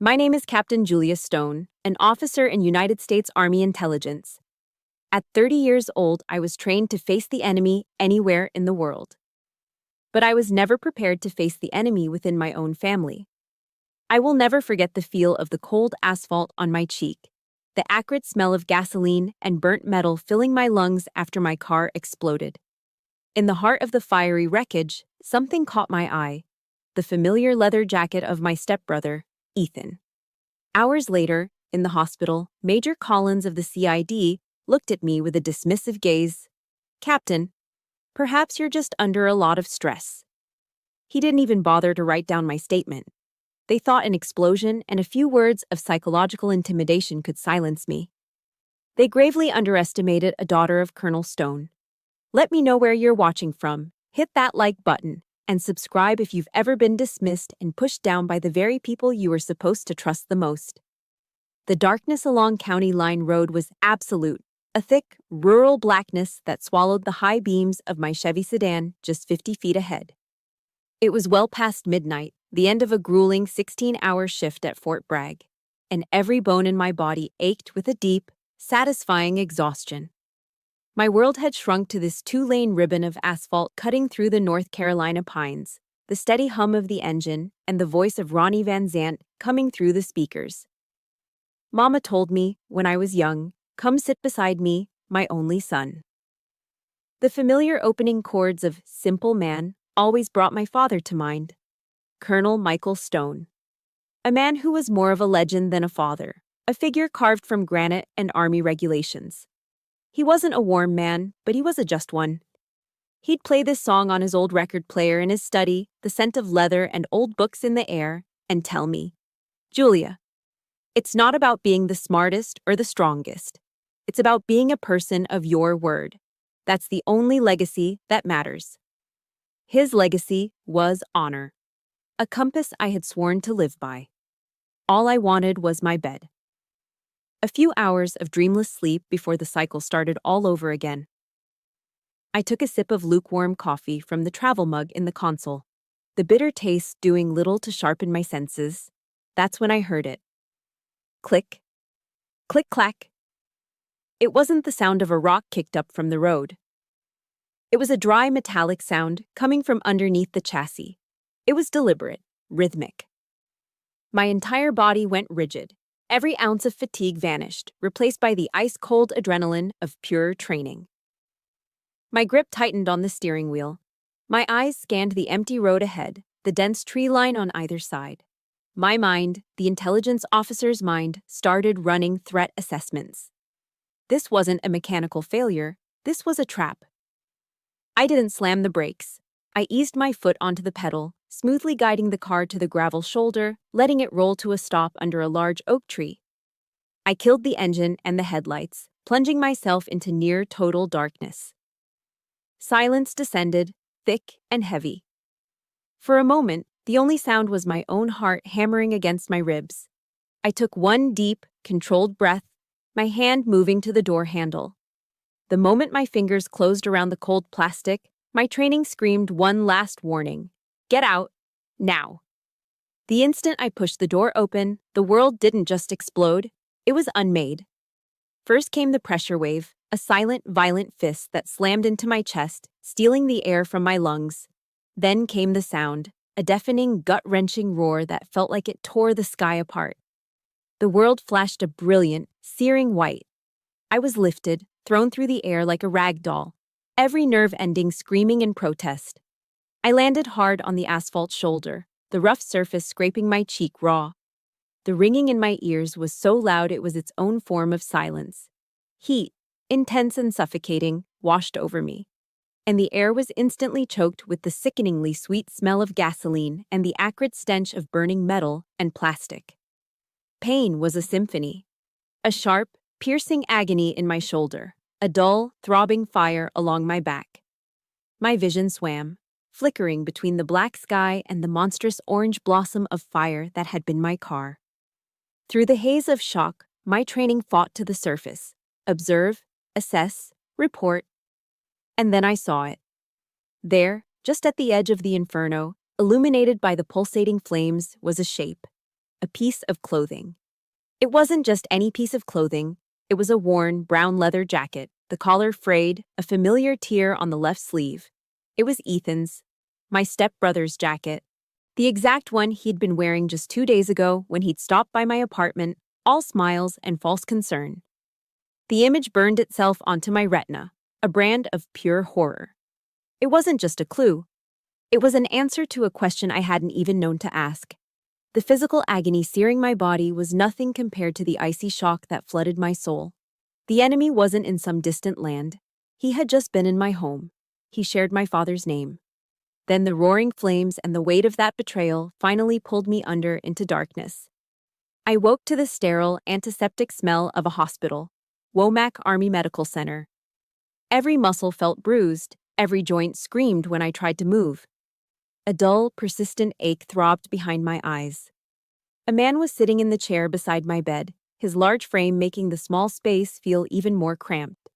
My name is Captain Julia Stone, an officer in United States Army Intelligence. At 30 years old, I was trained to face the enemy anywhere in the world. But I was never prepared to face the enemy within my own family. I will never forget the feel of the cold asphalt on my cheek, the acrid smell of gasoline and burnt metal filling my lungs after my car exploded. In the heart of the fiery wreckage, something caught my eye: the familiar leather jacket of my stepbrother, Ethan. Hours later, in the hospital, Major Collins of the CID looked at me with a dismissive gaze. "Captain, perhaps you're just under a lot of stress." He didn't even bother to write down my statement. They thought an explosion and a few words of psychological intimidation could silence me. They gravely underestimated a daughter of Colonel Stone. Let me know where you're watching from, hit that like button, and subscribe if you've ever been dismissed and pushed down by the very people you were supposed to trust the most. The darkness along County Line Road was absolute, a thick, rural blackness that swallowed the high beams of my Chevy sedan just 50 feet ahead. It was well past midnight, the end of a grueling 16-hour shift at Fort Bragg, and every bone in my body ached with a deep, satisfying exhaustion. My world had shrunk to this 2-lane ribbon of asphalt cutting through the North Carolina pines, the steady hum of the engine, and the voice of Ronnie Van Zant coming through the speakers. Mama told me, when I was young, "Come sit beside me, my only son." The familiar opening chords of "Simple Man" always brought my father to mind, Colonel Michael Stone. A man who was more of a legend than a father, a figure carved from granite and Army regulations. He wasn't a warm man, but he was a just one. He'd play this song on his old record player in his study, the scent of leather and old books in the air, and tell me, "Julia, it's not about being the smartest or the strongest. It's about being a person of your word. That's the only legacy that matters." His legacy was honor, a compass I had sworn to live by. All I wanted was my bed. A few hours of dreamless sleep before the cycle started all over again. I took a sip of lukewarm coffee from the travel mug in the console, the bitter taste doing little to sharpen my senses. That's when I heard it. Click. Click clack. It wasn't the sound of a rock kicked up from the road. It was a dry metallic sound coming from underneath the chassis. It was deliberate, rhythmic. My entire body went rigid. Every ounce of fatigue vanished, replaced by the ice-cold adrenaline of pure training. My grip tightened on the steering wheel. My eyes scanned the empty road ahead, the dense tree line on either side. My mind, the intelligence officer's mind, started running threat assessments. This wasn't a mechanical failure. This was a trap. I didn't slam the brakes. I eased my foot onto the pedal, smoothly guiding the car to the gravel shoulder, letting it roll to a stop under a large oak tree. I killed the engine and the headlights, plunging myself into near-total darkness. Silence descended, thick and heavy. For a moment, the only sound was my own heart hammering against my ribs. I took one deep, controlled breath, my hand moving to the door handle. The moment my fingers closed around the cold plastic, my training screamed one last warning. Get out, now. The instant I pushed the door open, the world didn't just explode, it was unmade. First came the pressure wave, a silent, violent fist that slammed into my chest, stealing the air from my lungs. Then came the sound, a deafening, gut-wrenching roar that felt like it tore the sky apart. The world flashed a brilliant, searing white. I was lifted, thrown through the air like a rag doll, every nerve ending screaming in protest. I landed hard on the asphalt shoulder, the rough surface scraping my cheek raw. The ringing in my ears was so loud it was its own form of silence. Heat, intense and suffocating, washed over me, and the air was instantly choked with the sickeningly sweet smell of gasoline and the acrid stench of burning metal and plastic. Pain was a symphony. A sharp, piercing agony in my shoulder, a dull, throbbing fire along my back. My vision swam, flickering between the black sky and the monstrous orange blossom of fire that had been my car. Through the haze of shock, my training fought to the surface. Observe, assess, report. And then I saw it. There, just at the edge of the inferno, illuminated by the pulsating flames, was a shape. a piece of clothing. It wasn't just any piece of clothing, it was a worn, brown leather jacket, the collar frayed, a familiar tear on the left sleeve. It was Ethan's, my stepbrother's jacket, the exact one he'd been wearing just 2 days ago when he'd stopped by my apartment, all smiles and false concern. The image burned itself onto my retina, a brand of pure horror. It wasn't just a clue. It was an answer to a question I hadn't even known to ask. The physical agony searing my body was nothing compared to the icy shock that flooded my soul. The enemy wasn't in some distant land. He had just been in my home. He shared my father's name. Then the roaring flames and the weight of that betrayal finally pulled me under into darkness. I woke to the sterile, antiseptic smell of a hospital, Womack Army Medical Center. Every muscle felt bruised, every joint screamed when I tried to move. A dull, persistent ache throbbed behind my eyes. A man was sitting in the chair beside my bed, his large frame making the small space feel even more cramped.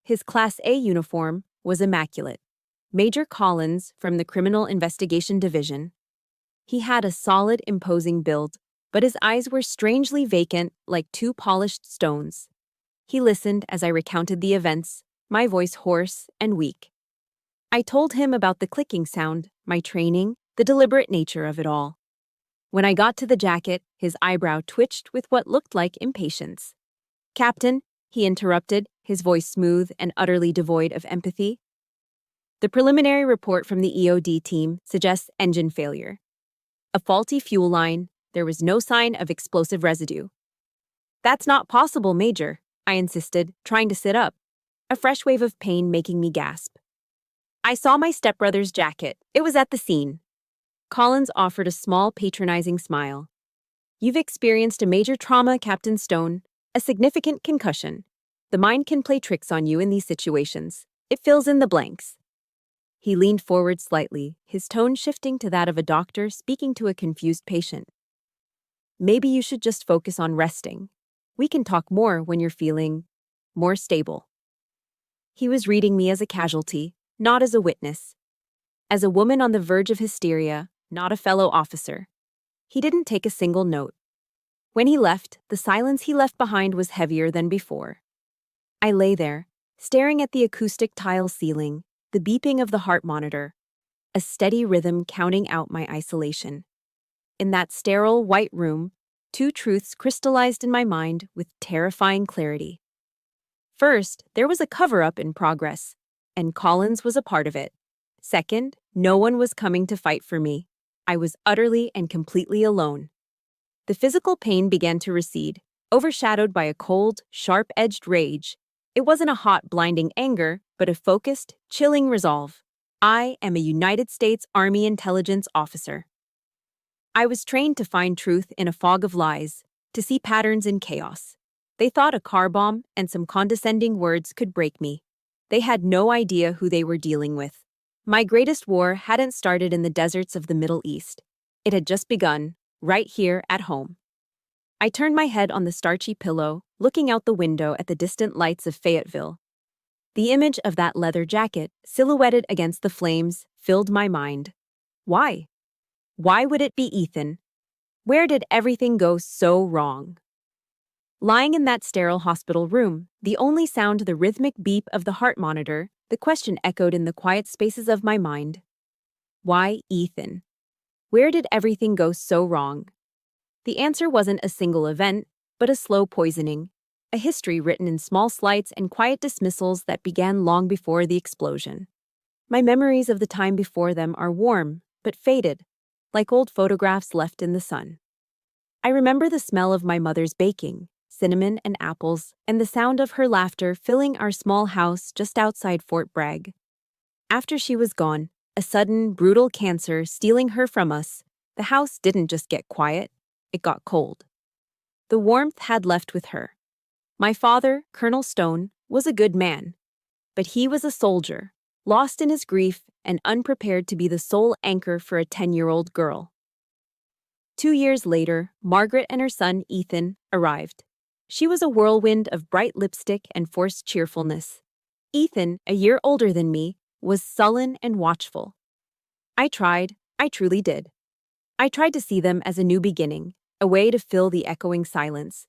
His Class A uniform was immaculate. Major Collins from the Criminal Investigation Division. He had a solid, imposing build, but his eyes were strangely vacant, like two polished stones. He listened as I recounted the events, my voice hoarse and weak. I told him about the clicking sound, my training, the deliberate nature of it all. When I got to the jacket, his eyebrow twitched with what looked like impatience. "Captain," he interrupted, his voice smooth and utterly devoid of empathy. "The preliminary report from the EOD team suggests engine failure. A faulty fuel line, there was no sign of explosive residue." "That's not possible, Major," I insisted, trying to sit up, a fresh wave of pain making me gasp. "I saw my stepbrother's jacket. It was at the scene." Collins offered a small, patronizing smile. "You've experienced a major trauma, Captain Stone, a significant concussion. The mind can play tricks on you in these situations. It fills in the blanks." He leaned forward slightly, his tone shifting to that of a doctor speaking to a confused patient. "Maybe you should just focus on resting. We can talk more when you're feeling more stable." He was reading me as a casualty, not as a witness. As a woman on the verge of hysteria, not a fellow officer. He didn't take a single note. When he left, the silence he left behind was heavier than before. I lay there, staring at the acoustic tile ceiling, the beeping of the heart monitor, a steady rhythm counting out my isolation. In that sterile, white room, two truths crystallized in my mind with terrifying clarity. First, there was a cover-up in progress, and Collins was a part of it. Second, no one was coming to fight for me. I was utterly and completely alone. The physical pain began to recede, overshadowed by a cold, sharp-edged rage. It wasn't a hot, blinding anger, but a focused, chilling resolve. I am a United States Army intelligence officer. I was trained to find truth in a fog of lies, to see patterns in chaos. They thought a car bomb and some condescending words could break me. They had no idea who they were dealing with. My greatest war hadn't started in the deserts of the Middle East. It had just begun, right here at home. I turned my head on the starchy pillow, looking out the window at the distant lights of Fayetteville. The image of that leather jacket, silhouetted against the flames, filled my mind. Why? Why would it be Ethan? Where did everything go so wrong? Lying in that sterile hospital room, the only sound the rhythmic beep of the heart monitor, the question echoed in the quiet spaces of my mind. Why Ethan? Where did everything go so wrong? The answer wasn't a single event, but a slow poisoning, a history written in small slights and quiet dismissals that began long before the explosion. My memories of the time before them are warm, but faded, like old photographs left in the sun. I remember the smell of my mother's baking, cinnamon and apples, and the sound of her laughter filling our small house just outside Fort Bragg. After she was gone, a sudden, brutal cancer stealing her from us, the house didn't just get quiet, it got cold. The warmth had left with her. My father, Colonel Stone, was a good man, but he was a soldier, lost in his grief and unprepared to be the sole anchor for a 10-year-old girl. 2 years later, Margaret and her son, Ethan, arrived. She was a whirlwind of bright lipstick and forced cheerfulness. Ethan, a year older than me, was sullen and watchful. I truly did. I tried to see them as a new beginning, a way to fill the echoing silence.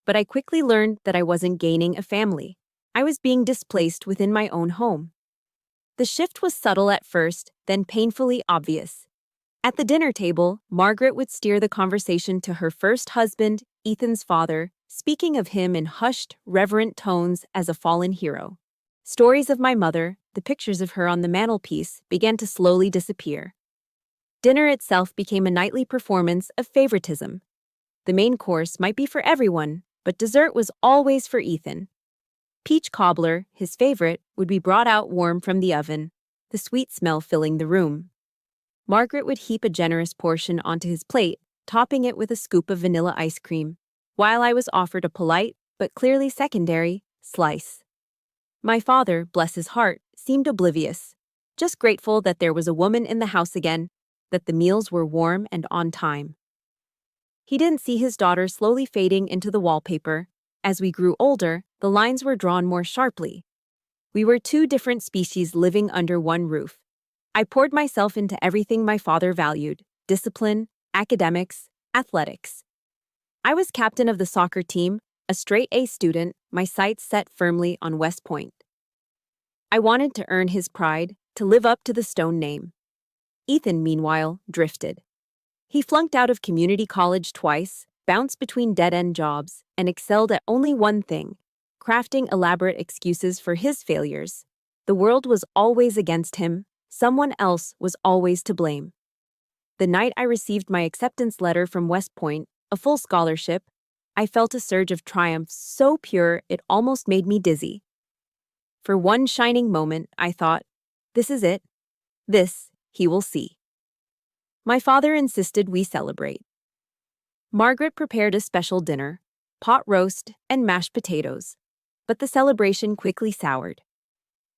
But I quickly learned that I wasn't gaining a family. I was being displaced within my own home. The shift was subtle at first, then painfully obvious. At the dinner table, Margaret would steer the conversation to her first husband, Ethan's father, speaking of him in hushed, reverent tones as a fallen hero. Stories of my mother, the pictures of her on the mantelpiece, began to slowly disappear. Dinner itself became a nightly performance of favoritism. The main course might be for everyone, but dessert was always for Ethan. Peach cobbler, his favorite, would be brought out warm from the oven, the sweet smell filling the room. Margaret would heap a generous portion onto his plate, topping it with a scoop of vanilla ice cream, while I was offered a polite, but clearly secondary, slice. My father, bless his heart, seemed oblivious, just grateful that there was a woman in the house again, that the meals were warm and on time. He didn't see his daughter slowly fading into the wallpaper. As we grew older, the lines were drawn more sharply. We were two different species living under one roof. I poured myself into everything my father valued: discipline, academics, athletics. I was captain of the soccer team, a straight A student, my sights set firmly on West Point. I wanted to earn his pride, to live up to the Stone name. Ethan, meanwhile, drifted. He flunked out of community college twice, bounced between dead-end jobs, and excelled at only one thing: crafting elaborate excuses for his failures. The world was always against him. Someone else was always to blame. The night I received my acceptance letter from West Point, a full scholarship, I felt a surge of triumph so pure it almost made me dizzy. For one shining moment, I thought, this is it. This, he will see. My father insisted we celebrate. Margaret prepared a special dinner, pot roast and mashed potatoes, but the celebration quickly soured.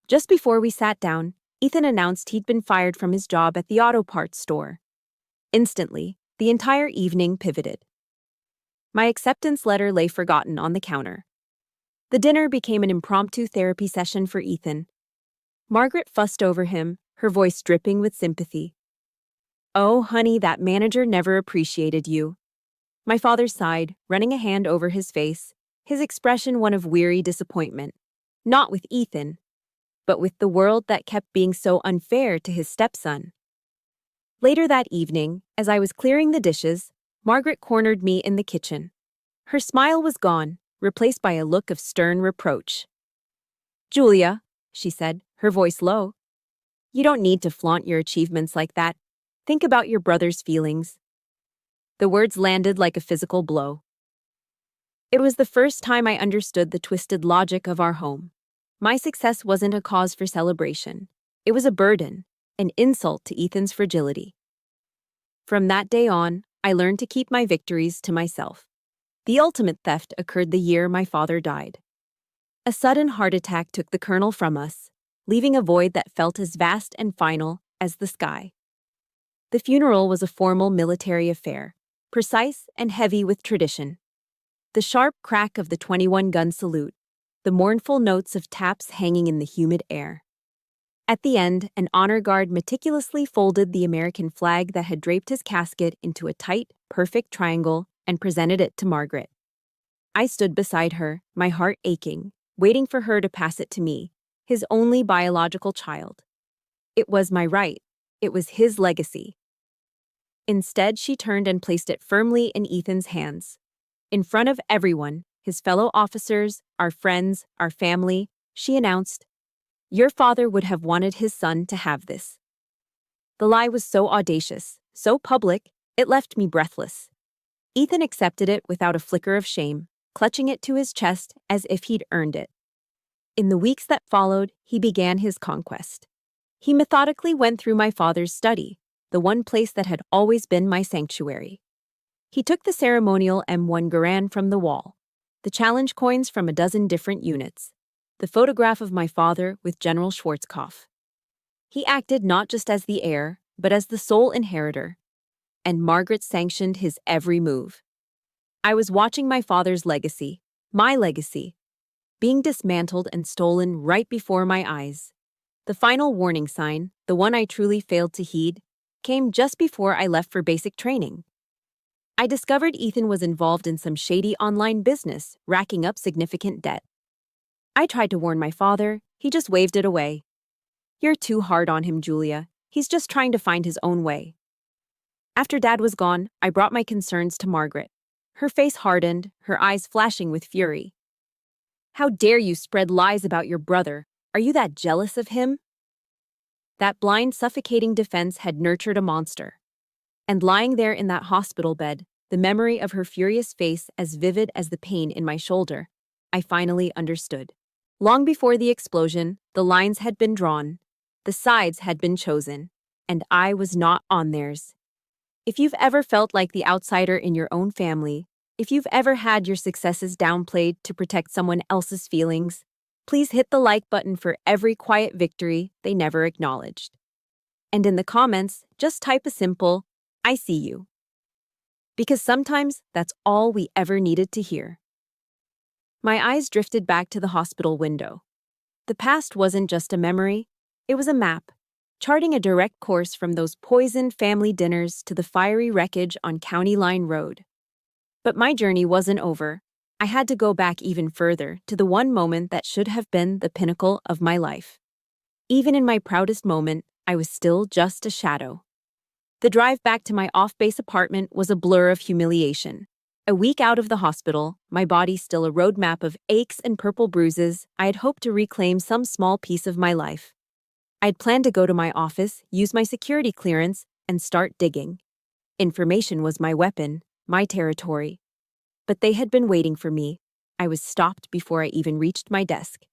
Just before we sat down, Ethan announced he'd been fired from his job at the auto parts store. Instantly, the entire evening pivoted. My acceptance letter lay forgotten on the counter. The dinner became an impromptu therapy session for Ethan. Margaret fussed over him, her voice dripping with sympathy. "Oh, honey, that manager never appreciated you." My father sighed, running a hand over his face, his expression one of weary disappointment. Not with Ethan, but with the world that kept being so unfair to his stepson. Later that evening, as I was clearing the dishes, Margaret cornered me in the kitchen. Her smile was gone, replaced by a look of stern reproach. "Julia," she said, her voice low, "you don't need to flaunt your achievements like that. Think about your brother's feelings." The words landed like a physical blow. It was the first time I understood the twisted logic of our home. My success wasn't a cause for celebration. It was a burden, an insult to Ethan's fragility. From that day on, I learned to keep my victories to myself. The ultimate theft occurred the year my father died. A sudden heart attack took the kernel from us, leaving a void that felt as vast and final as the sky. The funeral was a formal military affair, precise and heavy with tradition. The sharp crack of the 21-gun salute, the mournful notes of taps hanging in the humid air. At the end, an honor guard meticulously folded the American flag that had draped his casket into a tight, perfect triangle and presented it to Margaret. I stood beside her, my heart aching, waiting for her to pass it to me, his only biological child. It was my right. It was his legacy. Instead, she turned and placed it firmly in Ethan's hands. In front of everyone, his fellow officers, our friends, our family, she announced, "Your father would have wanted his son to have this." The lie was so audacious, so public, it left me breathless. Ethan accepted it without a flicker of shame, clutching it to his chest as if he'd earned it. In the weeks that followed, he began his conquest. He methodically went through my father's study, the one place that had always been my sanctuary. He took the ceremonial M1 Garand from the wall, the challenge coins from a dozen different units, the photograph of my father with General Schwarzkopf. He acted not just as the heir, but as the sole inheritor, and Margaret sanctioned his every move. I was watching my father's legacy, my legacy, being dismantled and stolen right before my eyes. The final warning sign, the one I truly failed to heed, came just before I left for basic training. I discovered Ethan was involved in some shady online business, racking up significant debt. I tried to warn my father, he just waved it away. You're too hard on him, Julia. He's just trying to find his own way. After Dad was gone, I brought my concerns to Margaret. Her face hardened, her eyes flashing with fury. How dare you spread lies about your brother? Are you that jealous of him? That blind, suffocating defense had nurtured a monster. And lying there in that hospital bed, the memory of her furious face as vivid as the pain in my shoulder, I finally understood. Long before the explosion, the lines had been drawn, the sides had been chosen, and I was not on theirs. If you've ever felt like the outsider in your own family, if you've ever had your successes downplayed to protect someone else's feelings, please hit the like button for every quiet victory they never acknowledged. And in the comments, just type a simple, "I see you." Because sometimes that's all we ever needed to hear. My eyes drifted back to the hospital window. The past wasn't just a memory, it was a map, charting a direct course from those poisoned family dinners to the fiery wreckage on County Line Road. But my journey wasn't over. I had to go back even further to the one moment that should have been the pinnacle of my life. Even in my proudest moment, I was still just a shadow. The drive back to my off-base apartment was a blur of humiliation. A week out of the hospital, my body still a roadmap of aches and purple bruises, I had hoped to reclaim some small piece of my life. I'd planned to go to my office, use my security clearance, and start digging. Information was my weapon, my territory. But they had been waiting for me. I was stopped before I even reached my desk.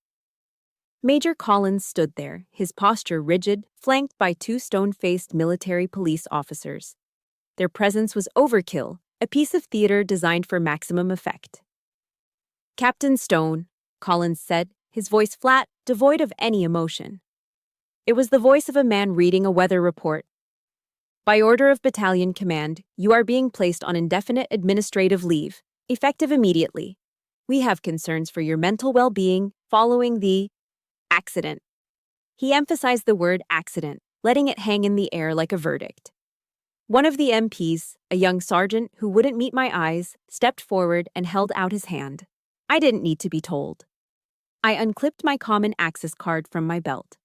Major Collins stood there, his posture rigid, flanked by two stone-faced military police officers. Their presence was overkill, a piece of theater designed for maximum effect. "Captain Stone," Collins said, his voice flat, devoid of any emotion. It was the voice of a man reading a weather report. "By order of Battalion Command, you are being placed on indefinite administrative leave, effective immediately. We have concerns for your mental well-being following the accident." He emphasized the word accident, letting it hang in the air like a verdict. One of the MPs, a young sergeant who wouldn't meet my eyes, stepped forward and held out his hand. I didn't need to be told. I unclipped my common access card from my belt.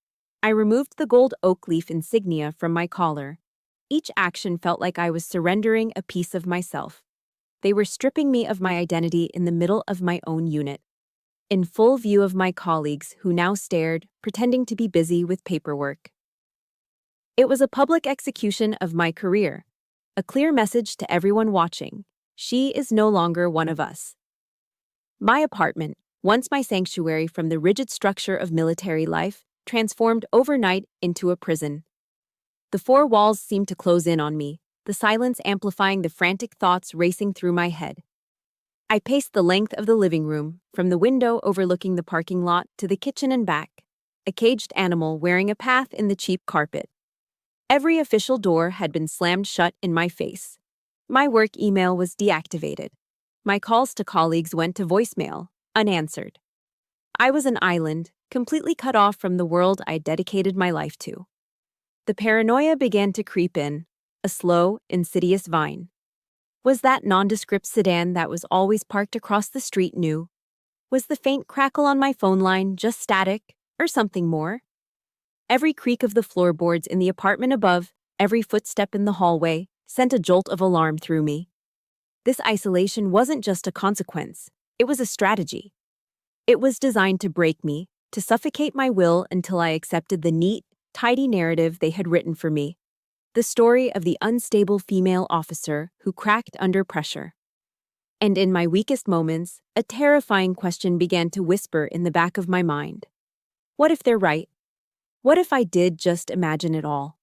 I removed the gold oak leaf insignia from my collar. Each action felt like I was surrendering a piece of myself. They were stripping me of my identity in the middle of my own unit, in full view of my colleagues who now stared, pretending to be busy with paperwork. It was a public execution of my career, a clear message to everyone watching. She is no longer one of us. My apartment, once my sanctuary from the rigid structure of military life, transformed overnight into a prison. The four walls seemed to close in on me, the silence amplifying the frantic thoughts racing through my head. I paced the length of the living room, from the window overlooking the parking lot to the kitchen and back, a caged animal wearing a path in the cheap carpet. Every official door had been slammed shut in my face. My work email was deactivated. My calls to colleagues went to voicemail, unanswered. I was an island, completely cut off from the world I dedicated my life to. The paranoia began to creep in, a slow, insidious vine. Was that nondescript sedan that was always parked across the street new? Was the faint crackle on my phone line just static, or something more? Every creak of the floorboards in the apartment above, every footstep in the hallway, sent a jolt of alarm through me. This isolation wasn't just a consequence, it was a strategy. It was designed to break me, to suffocate my will until I accepted the neat, tidy narrative they had written for me. The story of the unstable female officer who cracked under pressure. And in my weakest moments, a terrifying question began to whisper in the back of my mind. What if they're right? What if I did just imagine it all?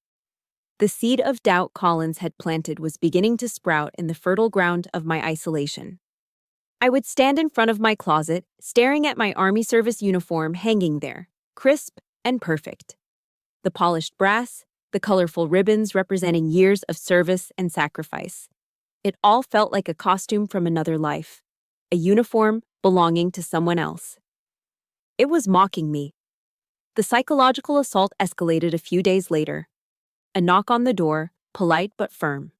The seed of doubt Collins had planted was beginning to sprout in the fertile ground of my isolation. I would stand in front of my closet, staring at my Army service uniform hanging there, crisp and perfect. The polished brass, the colorful ribbons representing years of service and sacrifice. It all felt like a costume from another life, a uniform belonging to someone else. It was mocking me. The psychological assault escalated a few days later. A knock on the door, polite but firm.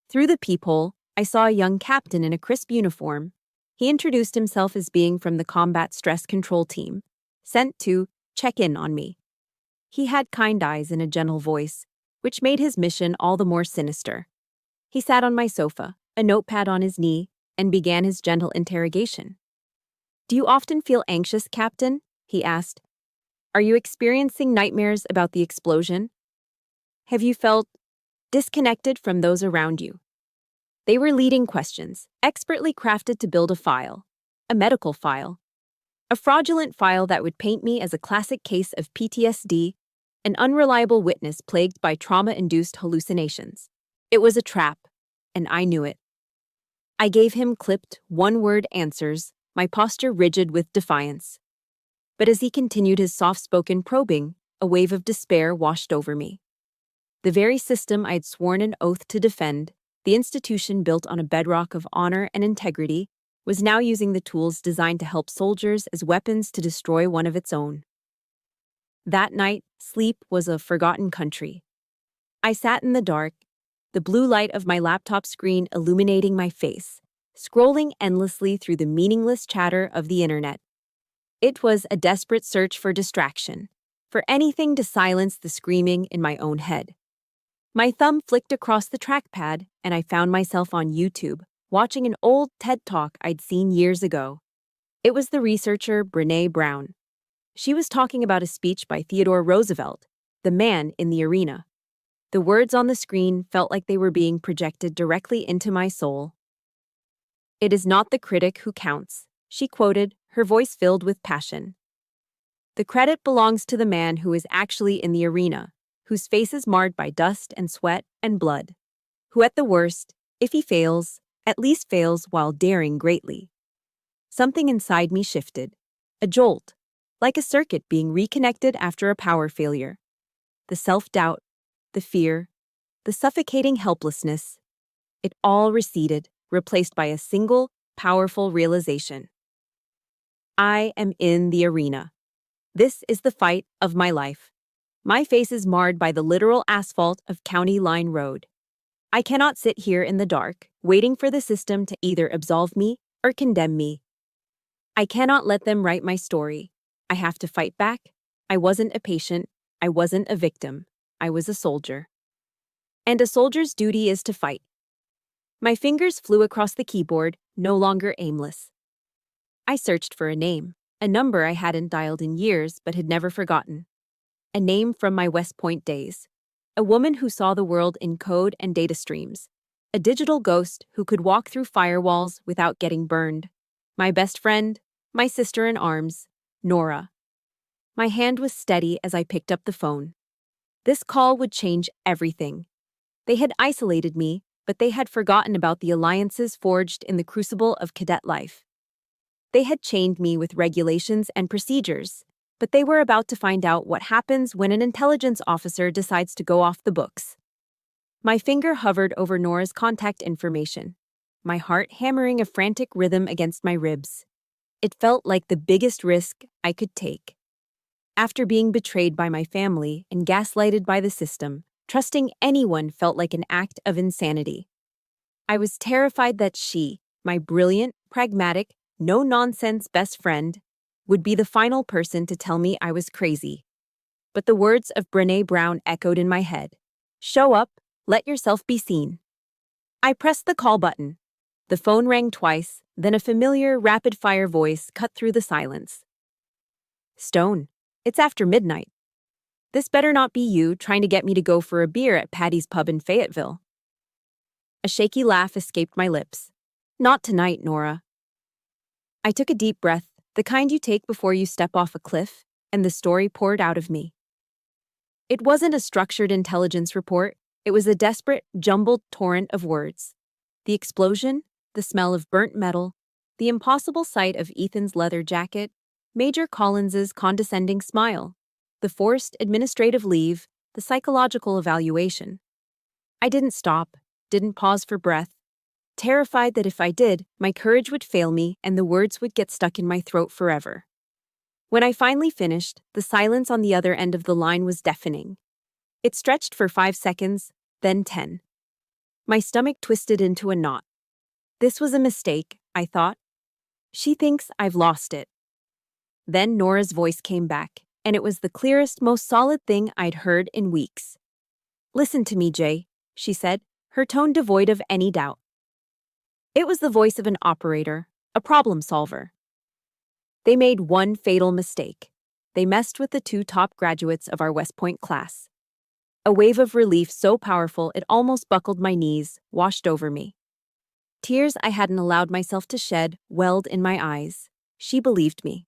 Through the peephole, I saw a young captain in a crisp uniform. He introduced himself as being from the Combat Stress Control Team, sent to check in on me. He had kind eyes and a gentle voice, which made his mission all the more sinister. He sat on my sofa, a notepad on his knee, and began his gentle interrogation. "Do you often feel anxious, Captain?" he asked. "Are you experiencing nightmares about the explosion? Have you felt disconnected from those around you?" They were leading questions, expertly crafted to build a medical file, a fraudulent file that would paint me as a classic case of PTSD, an unreliable witness plagued by trauma-induced hallucinations. It was a trap, and I knew it. I gave him clipped, one-word answers, my posture rigid with defiance. But as he continued his soft-spoken probing, a wave of despair washed over me. The very system I'd sworn an oath to defend, the institution built on a bedrock of honor and integrity, was now using the tools designed to help soldiers as weapons to destroy one of its own. That night, sleep was a forgotten country. I sat in the dark, the blue light of my laptop screen illuminating my face, scrolling endlessly through the meaningless chatter of the internet. It was a desperate search for distraction, for anything to silence the screaming in my own head. My thumb flicked across the trackpad, and I found myself on YouTube, watching an old TED Talk I'd seen years ago. It was the researcher Brene Brown. She was talking about a speech by Theodore Roosevelt, the man in the arena. The words on the screen felt like they were being projected directly into my soul. "It is not the critic who counts," she quoted, her voice filled with passion. "The credit belongs to the man who is actually in the arena, whose face is marred by dust and sweat and blood, who at the worst, if he fails, at least fails while daring greatly." Something inside me shifted, a jolt, like a circuit being reconnected after a power failure. The self-doubt, the fear, the suffocating helplessness, it all receded, replaced by a single, powerful realization. I am in the arena. This is the fight of my life. My face is marred by the literal asphalt of County Line Road. I cannot sit here in the dark, waiting for the system to either absolve me or condemn me. I cannot let them write my story. I have to fight back. I wasn't a patient. I wasn't a victim. I was a soldier. And a soldier's duty is to fight. My fingers flew across the keyboard, no longer aimless. I searched for a name, a number I hadn't dialed in years but had never forgotten. A name from my West Point days. A woman who saw the world in code and data streams. A digital ghost who could walk through firewalls without getting burned. My best friend, my sister in arms, Nora. My hand was steady as I picked up the phone. This call would change everything. They had isolated me, but they had forgotten about the alliances forged in the crucible of cadet life. They had chained me with regulations and procedures, but they were about to find out what happens when an intelligence officer decides to go off the books. My finger hovered over Nora's contact information, my heart hammering a frantic rhythm against my ribs. It felt like the biggest risk I could take. After being betrayed by my family and gaslighted by the system, trusting anyone felt like an act of insanity. I was terrified that she, my brilliant, pragmatic, no-nonsense best friend, would be the final person to tell me I was crazy. But the words of Brene Brown echoed in my head. "Show up, let yourself be seen." I pressed the call button. The phone rang twice, then a familiar, rapid-fire voice cut through the silence. "Stone, it's after midnight. This better not be you trying to get me to go for a beer at Patty's Pub in Fayetteville." A shaky laugh escaped my lips. "Not tonight, Nora." I took a deep breath, the kind you take before you step off a cliff, and the story poured out of me. It wasn't a structured intelligence report. It was a desperate, jumbled torrent of words. The explosion, the smell of burnt metal, the impossible sight of Ethan's leather jacket, Major Collins's condescending smile, the forced administrative leave, the psychological evaluation. I didn't stop, didn't pause for breath, terrified that if I did, my courage would fail me and the words would get stuck in my throat forever. When I finally finished, the silence on the other end of the line was deafening. It stretched for 5 seconds, then 10. My stomach twisted into a knot. This was a mistake, I thought. She thinks I've lost it. Then Nora's voice came back, and it was the clearest, most solid thing I'd heard in weeks. Listen to me, Jay, she said, her tone devoid of any doubt. It was the voice of an operator, a problem solver. They made one fatal mistake. They messed with the 2 top graduates of our West Point class. A wave of relief so powerful it almost buckled my knees, washed over me. Tears I hadn't allowed myself to shed welled in my eyes. She believed me.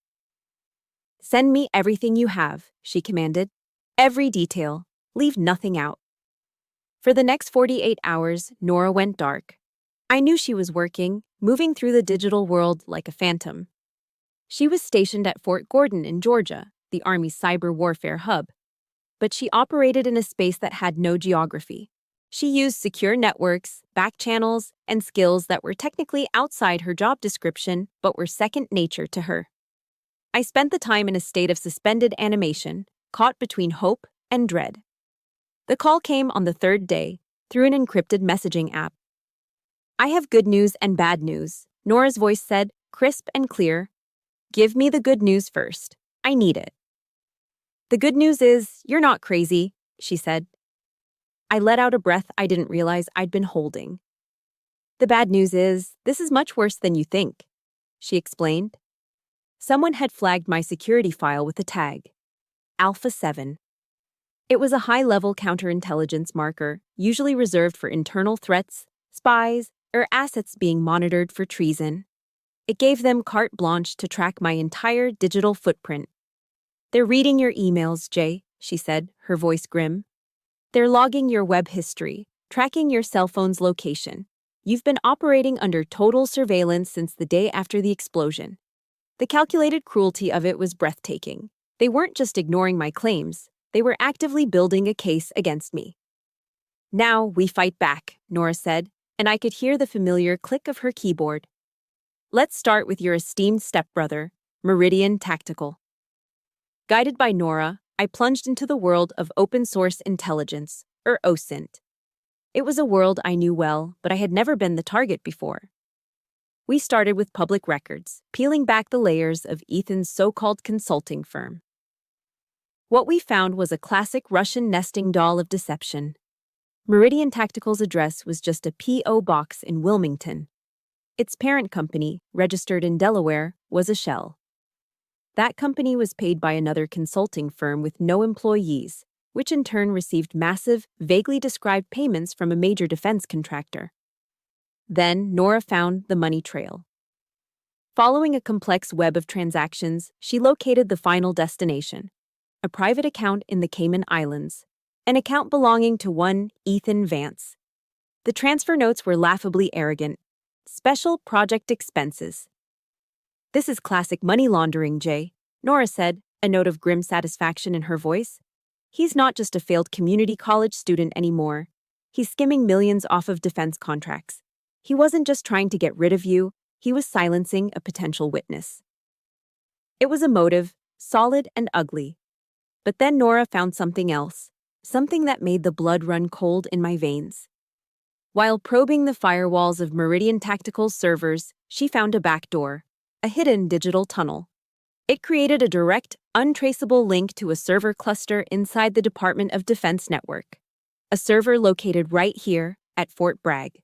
Send me everything you have, she commanded. Every detail. Leave nothing out. For the next 48 hours, Nora went dark. I knew she was working, moving through the digital world like a phantom. She was stationed at Fort Gordon in Georgia, the Army's cyber warfare hub. But she operated in a space that had no geography. She used secure networks, back channels, and skills that were technically outside her job description but were second nature to her. I spent the time in a state of suspended animation, caught between hope and dread. The call came on the 3rd day, through an encrypted messaging app. I have good news and bad news, Nora's voice said, crisp and clear. Give me the good news first. I need it. The good news is, you're not crazy, she said. I let out a breath I didn't realize I'd been holding. The bad news is, this is much worse than you think, she explained. Someone had flagged my security file with the tag, Alpha 7. It was a high-level counterintelligence marker, usually reserved for internal threats, spies, or assets being monitored for treason. It gave them carte blanche to track my entire digital footprint. They're reading your emails, Jay, she said, her voice grim. They're logging your web history, tracking your cell phone's location. You've been operating under total surveillance since the day after the explosion. The calculated cruelty of it was breathtaking. They weren't just ignoring my claims, they were actively building a case against me. Now we fight back, Nora said, and I could hear the familiar click of her keyboard. Let's start with your esteemed stepbrother, Meridian Tactical. Guided by Nora, I plunged into the world of open-source intelligence, or OSINT. It was a world I knew well, but I had never been the target before. We started with public records, peeling back the layers of Ethan's so-called consulting firm. What we found was a classic Russian nesting doll of deception. Meridian Tactical's address was just a P.O. box in Wilmington. Its parent company, registered in Delaware, was a shell. That company was paid by another consulting firm with no employees, which in turn received massive, vaguely described payments from a major defense contractor. Then Nora found the money trail. Following a complex web of transactions, she located the final destination, a private account in the Cayman Islands, an account belonging to one Ethan Vance. The transfer notes were laughably arrogant. Special project expenses. This is classic money laundering, Jay, Nora said, a note of grim satisfaction in her voice. He's not just a failed community college student anymore. He's skimming millions off of defense contracts. He wasn't just trying to get rid of you, he was silencing a potential witness. It was a motive, solid and ugly. But then Nora found something else, something that made the blood run cold in my veins. While probing the firewalls of Meridian Tactical's servers, she found a back door, a hidden digital tunnel. It created a direct, untraceable link to a server cluster inside the Department of Defense network, a server located right here at Fort Bragg.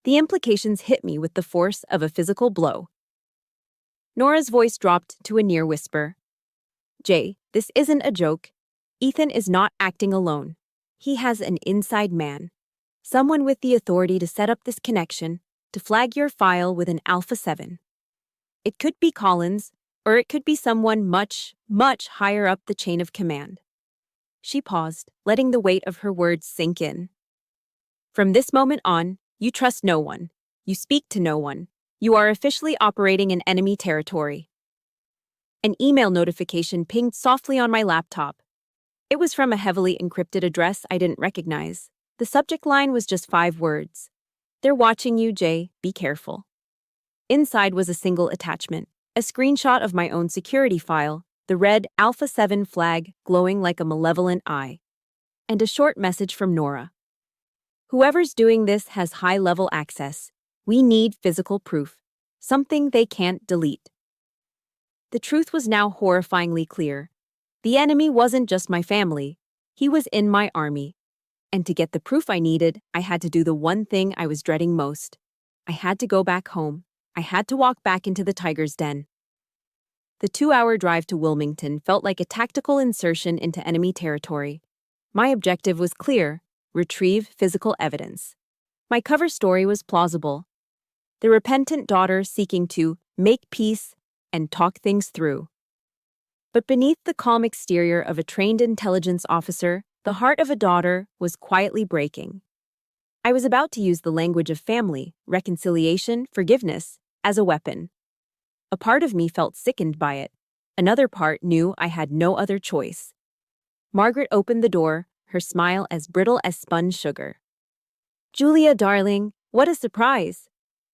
The implications hit me with the force of a physical blow. Nora's voice dropped to a near whisper. Jay, this isn't a joke. Ethan is not acting alone. He has an inside man. Someone with the authority to set up this connection, to flag your file with an Alpha 7. It could be Collins, or it could be someone much, much higher up the chain of command. She paused, letting the weight of her words sink in. From this moment on, you trust no one. You speak to no one. You are officially operating in enemy territory. An email notification pinged softly on my laptop. It was from a heavily encrypted address I didn't recognize. The subject line was just 5 words. They're watching you, Jay. Be careful. Inside was a single attachment, a screenshot of my own security file, the red Alpha 7 flag glowing like a malevolent eye, and a short message from Nora. Whoever's doing this has high-level access. We need physical proof, something they can't delete. The truth was now horrifyingly clear. The enemy wasn't just my family, he was in my army. And to get the proof I needed, I had to do the one thing I was dreading most. I had to go back home. I had to walk back into the tiger's den. The 2-hour drive to Wilmington felt like a tactical insertion into enemy territory. My objective was clear: retrieve physical evidence. My cover story was plausible. The repentant daughter seeking to make peace and talk things through. But beneath the calm exterior of a trained intelligence officer, the heart of a daughter was quietly breaking. I was about to use the language of family, reconciliation, forgiveness, as a weapon. A part of me felt sickened by it. Another part knew I had no other choice. Margaret opened the door, her smile as brittle as sponge sugar. "Julia, darling, what a surprise!"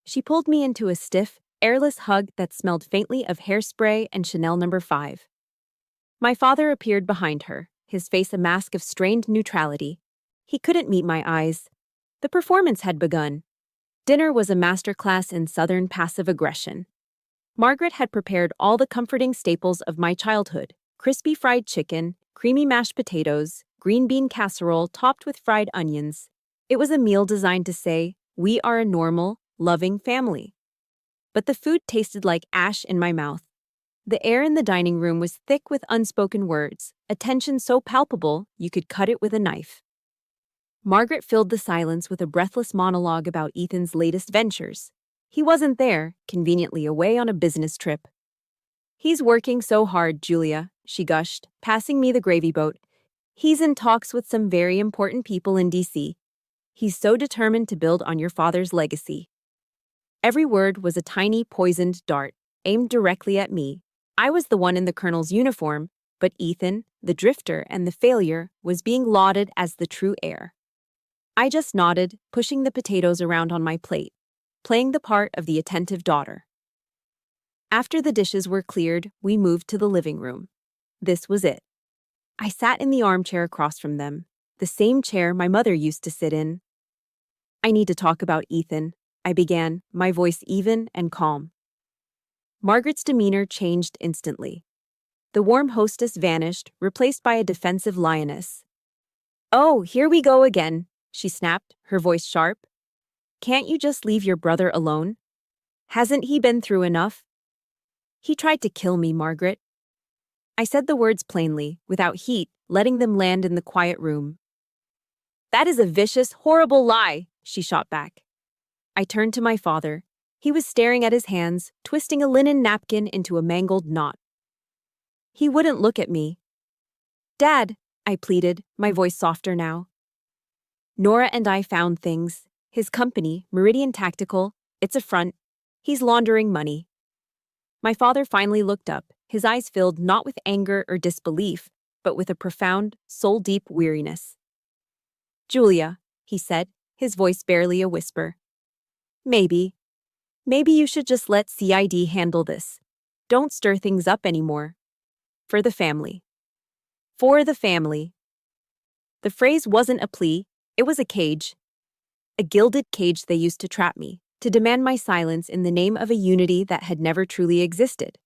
She pulled me into a stiff, airless hug that smelled faintly of hairspray and Chanel No. 5. My father appeared behind her, his face a mask of strained neutrality. He couldn't meet my eyes. The performance had begun. Dinner was a masterclass in Southern passive aggression. Margaret had prepared all the comforting staples of my childhood: crispy fried chicken, creamy mashed potatoes, green bean casserole topped with fried onions. It was a meal designed to say, "We are a normal, loving family." But the food tasted like ash in my mouth. The air in the dining room was thick with unspoken words, a tension so palpable you could cut it with a knife. Margaret filled the silence with a breathless monologue about Ethan's latest ventures. He wasn't there, conveniently away on a business trip. "He's working so hard, Julia," she gushed, passing me the gravy boat. "He's in talks with some very important people in D.C. He's so determined to build on your father's legacy." Every word was a tiny poisoned dart, aimed directly at me. I was the one in the colonel's uniform, but Ethan, the drifter and the failure, was being lauded as the true heir. I just nodded, pushing the potatoes around on my plate, playing the part of the attentive daughter. After the dishes were cleared, we moved to the living room. This was it. I sat in the armchair across from them, the same chair my mother used to sit in. "I need to talk about Ethan," I began, my voice even and calm. Margaret's demeanor changed instantly. The warm hostess vanished, replaced by a defensive lioness. "Oh, here we go again," she snapped, her voice sharp. "Can't you just leave your brother alone? Hasn't he been through enough?" "He tried to kill me, Margaret." I said the words plainly, without heat, letting them land in the quiet room. "That is a vicious, horrible lie," she shot back. I turned to my father. He was staring at his hands, twisting a linen napkin into a mangled knot. He wouldn't look at me. "Dad," I pleaded, my voice softer now. "Nora and I found things. His company, Meridian Tactical, it's a front. He's laundering money." My father finally looked up, his eyes filled not with anger or disbelief, but with a profound, soul-deep weariness. "Julia," he said, his voice barely a whisper. Maybe you should just let CID handle this. Don't stir things up anymore. For the family." For the family. The phrase wasn't a plea, it was a cage. A gilded cage they used to trap me, to demand my silence in the name of a unity that had never truly existed.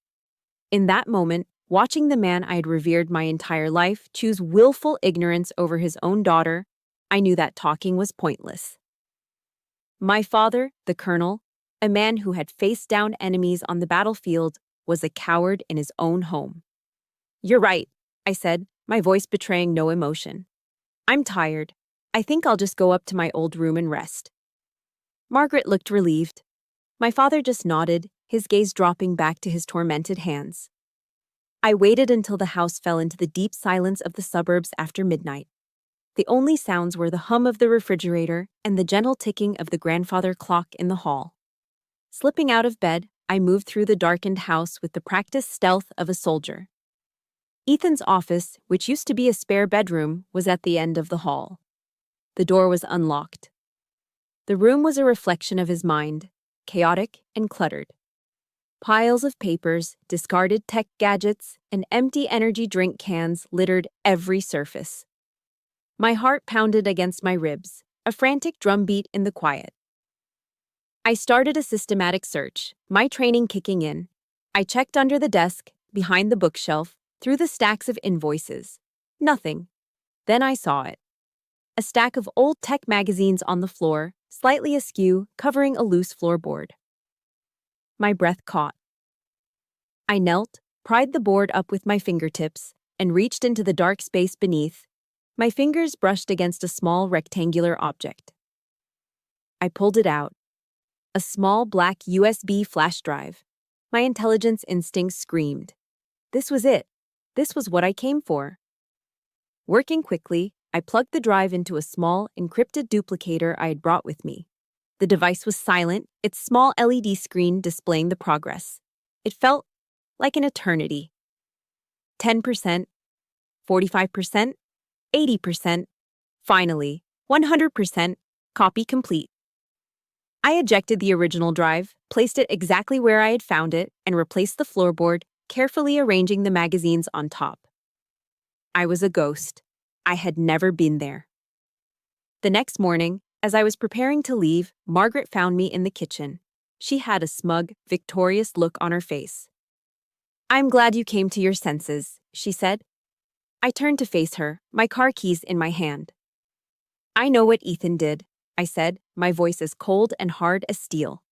In that moment, watching the man I had revered my entire life choose willful ignorance over his own daughter, I knew that talking was pointless. My father, the colonel, a man who had faced down enemies on the battlefield, was a coward in his own home. "You're right," I said, my voice betraying no emotion. "I'm tired. I think I'll just go up to my old room and rest." Margaret looked relieved. My father just nodded, his gaze dropping back to his tormented hands. I waited until the house fell into the deep silence of the suburbs after midnight. The only sounds were the hum of the refrigerator and the gentle ticking of the grandfather clock in the hall. Slipping out of bed, I moved through the darkened house with the practiced stealth of a soldier. Ethan's office, which used to be a spare bedroom, was at the end of the hall. The door was unlocked. The room was a reflection of his mind, chaotic and cluttered. Piles of papers, discarded tech gadgets, and empty energy drink cans littered every surface. My heart pounded against my ribs, a frantic drumbeat in the quiet. I started a systematic search, my training kicking in. I checked under the desk, behind the bookshelf, through the stacks of invoices. Nothing. Then I saw it. A stack of old tech magazines on the floor, slightly askew, covering a loose floorboard. My breath caught. I knelt, pried the board up with my fingertips, and reached into the dark space beneath. My fingers brushed against a small rectangular object. I pulled it out. A small black USB flash drive. My intelligence instincts screamed. This was it. This was what I came for. Working quickly, I plugged the drive into a small, encrypted duplicator I had brought with me. The device was silent, its small LED screen displaying the progress. It felt like an eternity. 10%, 45%, 80%, finally, 100%, copy complete. I ejected the original drive, placed it exactly where I had found it, and replaced the floorboard, carefully arranging the magazines on top. I was a ghost. I had never been there. The next morning, as I was preparing to leave, Margaret found me in the kitchen. She had a smug, victorious look on her face. "I'm glad you came to your senses," she said. I turned to face her, my car keys in my hand. "I know what Ethan did," I said, my voice as cold and hard as steel.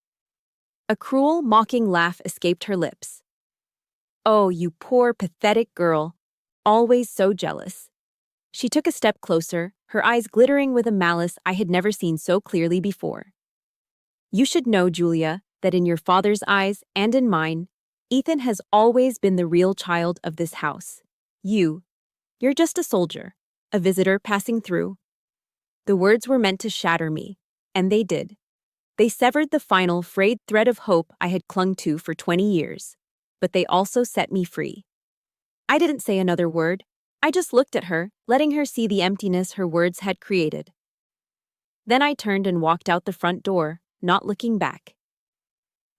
A cruel, mocking laugh escaped her lips. "Oh, you poor, pathetic girl. Always so jealous." She took a step closer, her eyes glittering with a malice I had never seen so clearly before. "You should know, Julia, that in your father's eyes and in mine, Ethan has always been the real child of this house. You're just a soldier, a visitor passing through." The words were meant to shatter me, and they did. They severed the final, frayed thread of hope I had clung to for 20 years, but they also set me free. I didn't say another word. I just looked at her, letting her see the emptiness her words had created. Then I turned and walked out the front door, not looking back.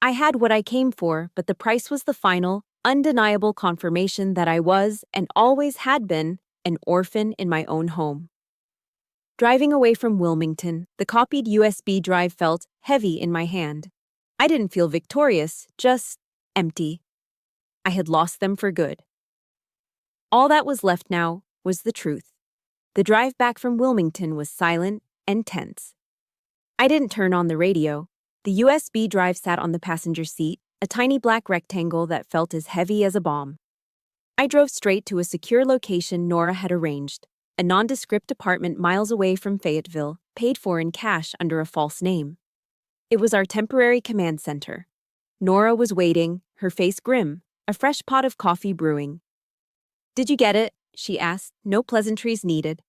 I had what I came for, but the price was the final, undeniable confirmation that I was, and always had been, an orphan in my own home. Driving away from Wilmington, the copied USB drive felt heavy in my hand. I didn't feel victorious, just empty. I had lost them for good. All that was left now was the truth. The drive back from Wilmington was silent and tense. I didn't turn on the radio. The USB drive sat on the passenger seat, a tiny black rectangle that felt as heavy as a bomb. I drove straight to a secure location Nora had arranged, a nondescript apartment miles away from Fayetteville, paid for in cash under a false name. It was our temporary command center. Nora was waiting, her face grim, a fresh pot of coffee brewing. "Did you get it?" she asked, no pleasantries needed.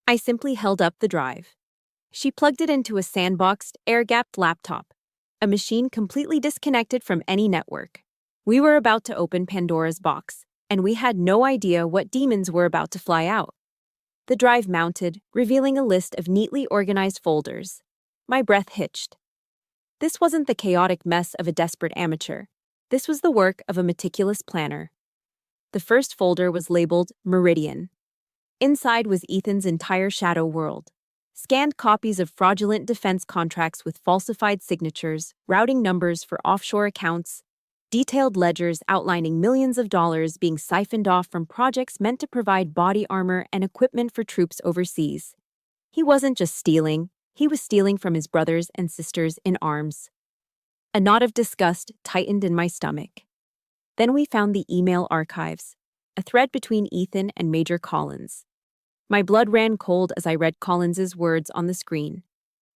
I simply held up the drive. She plugged it into a sandboxed, air-gapped laptop, a machine completely disconnected from any network. We were about to open Pandora's box, and we had no idea what demons were about to fly out. The drive mounted, revealing a list of neatly organized folders. My breath hitched. This wasn't the chaotic mess of a desperate amateur. This was the work of a meticulous planner. The first folder was labeled Meridian. Inside was Ethan's entire shadow world. Scanned copies of fraudulent defense contracts with falsified signatures, routing numbers for offshore accounts, detailed ledgers outlining millions of dollars being siphoned off from projects meant to provide body armor and equipment for troops overseas. He wasn't just stealing, he was stealing from his brothers and sisters in arms. A knot of disgust tightened in my stomach. Then we found the email archives, a thread between Ethan and Major Collins. My blood ran cold as I read Collins's words on the screen.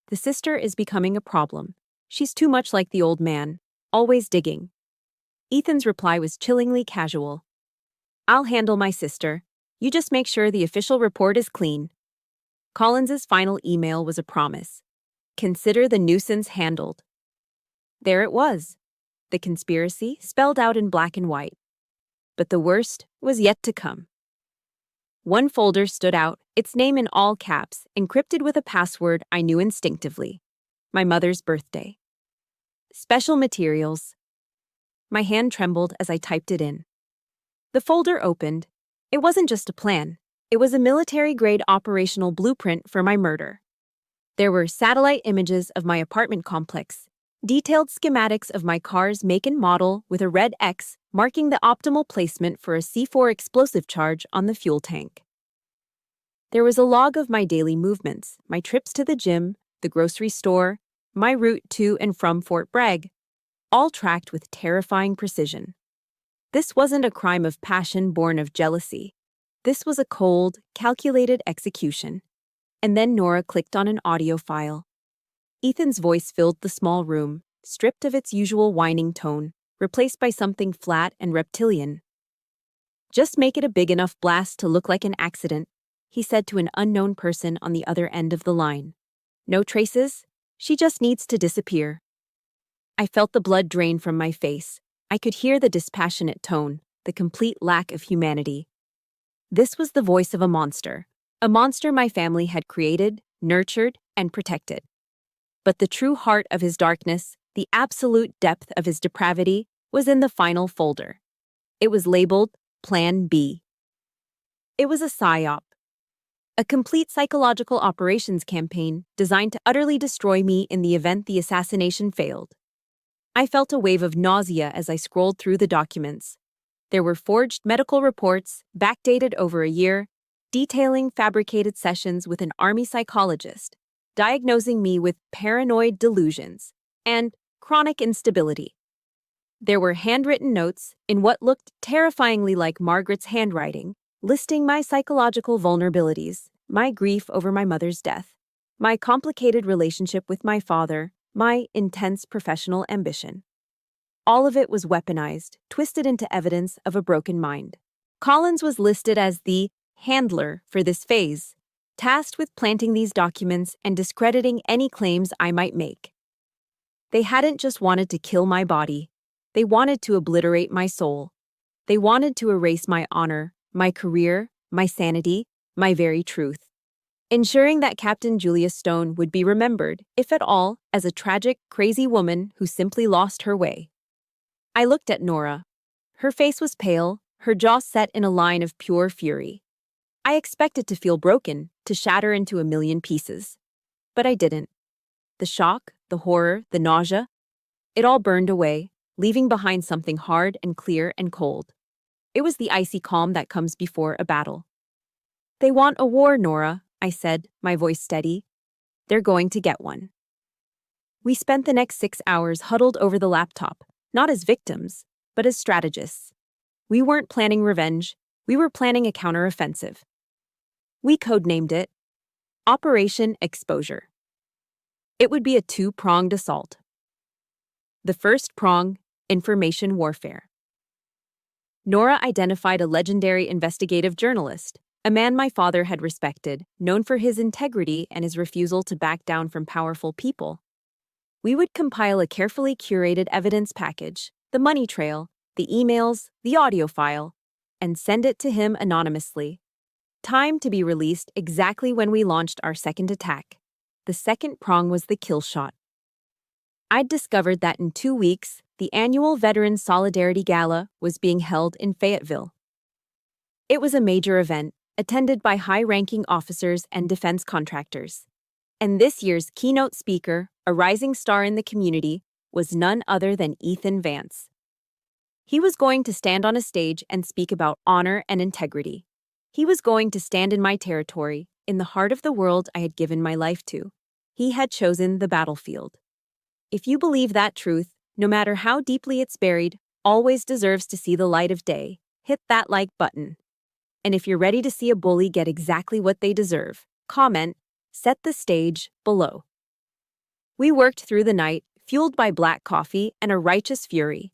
"The sister is becoming a problem. She's too much like the old man, always digging." Ethan's reply was chillingly casual. "I'll handle my sister. You just make sure the official report is clean." Collins's final email was a promise. "Consider the nuisance handled." There it was. The conspiracy spelled out in black and white. But the worst was yet to come. One folder stood out, its name in all caps, encrypted with a password I knew instinctively. My mother's birthday. Special materials. My hand trembled as I typed it in. The folder opened. It wasn't just a plan. It was a military-grade operational blueprint for my murder. There were satellite images of my apartment complex, Detailed schematics of my car's make and model with a red X marking the optimal placement for a C4 explosive charge on the fuel tank. There was a log of my daily movements, my trips to the gym, the grocery store, my route to and from Fort Bragg, all tracked with terrifying precision. This wasn't a crime of passion born of jealousy. This was a cold, calculated execution. And then Nora clicked on an audio file. Ethan's voice filled the small room, stripped of its usual whining tone, replaced by something flat and reptilian. "Just make it a big enough blast to look like an accident," he said to an unknown person on the other end of the line. "No traces? She just needs to disappear." I felt the blood drain from my face. I could hear the dispassionate tone, the complete lack of humanity. This was the voice of a monster my family had created, nurtured, and protected. But the true heart of his darkness, the absolute depth of his depravity, was in the final folder. It was labeled Plan B. It was a psyop, a complete psychological operations campaign designed to utterly destroy me in the event the assassination failed. I felt a wave of nausea as I scrolled through the documents. There were forged medical reports, backdated over a year, detailing fabricated sessions with an army psychologist, diagnosing me with paranoid delusions and chronic instability. There were handwritten notes in what looked terrifyingly like Margaret's handwriting, listing my psychological vulnerabilities, my grief over my mother's death, my complicated relationship with my father, my intense professional ambition. All of it was weaponized, twisted into evidence of a broken mind. Collins was listed as the handler for this phase, tasked with planting these documents and discrediting any claims I might make. They hadn't just wanted to kill my body. They wanted to obliterate my soul. They wanted to erase my honor, my career, my sanity, my very truth. Ensuring that Captain Julia Stone would be remembered, if at all, as a tragic, crazy woman who simply lost her way. I looked at Nora. Her face was pale, her jaw set in a line of pure fury. I expected to feel broken, to shatter into a million pieces. But I didn't. The shock, the horror, the nausea, it all burned away, leaving behind something hard and clear and cold. It was the icy calm that comes before a battle. "They want a war, Nora," I said, my voice steady. "They're going to get one." We spent the next 6 hours huddled over the laptop, not as victims, but as strategists. We weren't planning revenge, we were planning a counteroffensive. We codenamed it Operation Exposure. It would be a two-pronged assault. The first prong, information warfare. Nora identified a legendary investigative journalist, a man my father had respected, known for his integrity and his refusal to back down from powerful people. We would compile a carefully curated evidence package, the money trail, the emails, the audio file, and send it to him anonymously. Time to be released exactly when we launched our second attack. The second prong was the kill shot. I'd discovered that in 2 weeks, the annual Veterans Solidarity Gala was being held in Fayetteville. It was a major event, attended by high-ranking officers and defense contractors. And this year's keynote speaker, a rising star in the community, was none other than Ethan Vance. He was going to stand on a stage and speak about honor and integrity. He was going to stand in my territory, in the heart of the world I had given my life to. He had chosen the battlefield. If you believe that truth, no matter how deeply it's buried, always deserves to see the light of day, hit that like button. And if you're ready to see a bully get exactly what they deserve, comment, set the stage below. We worked through the night, fueled by black coffee and a righteous fury.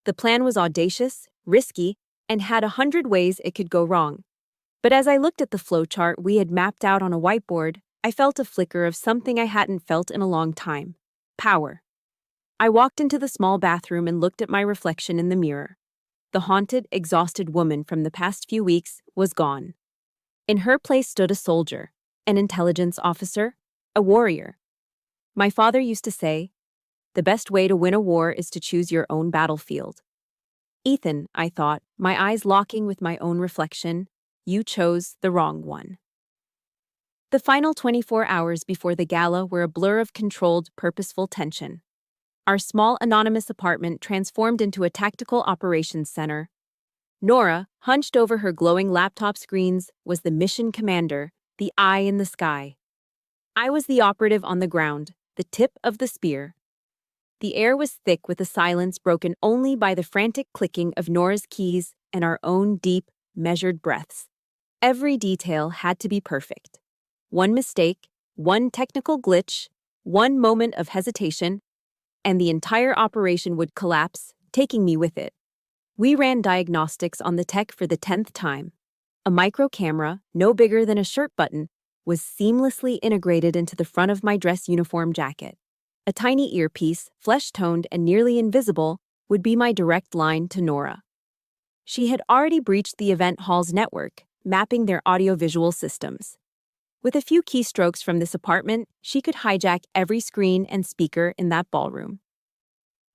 The plan was audacious, risky, and had 100 ways it could go wrong. But as I looked at the flowchart we had mapped out on a whiteboard, I felt a flicker of something I hadn't felt in a long time: power. I walked into the small bathroom and looked at my reflection in the mirror. The haunted, exhausted woman from the past few weeks was gone. In her place stood a soldier, an intelligence officer, a warrior. My father used to say, "The best way to win a war is to choose your own battlefield." Ethan, I thought, my eyes locking with my own reflection, you chose the wrong one. The final 24 hours before the gala were a blur of controlled, purposeful tension. Our small anonymous apartment transformed into a tactical operations center. Nora, hunched over her glowing laptop screens, was the mission commander, the eye in the sky. I was the operative on the ground, the tip of the spear. The air was thick with a silence broken only by the frantic clicking of Nora's keys and our own deep, measured breaths. Every detail had to be perfect. One mistake, one technical glitch, one moment of hesitation, and the entire operation would collapse, taking me with it. We ran diagnostics on the tech for the 10th time. A micro camera, no bigger than a shirt button, was seamlessly integrated into the front of my dress uniform jacket. A tiny earpiece, flesh-toned and nearly invisible, would be my direct line to Nora. She had already breached the event hall's network, mapping their audiovisual systems. With a few keystrokes from this apartment, she could hijack every screen and speaker in that ballroom.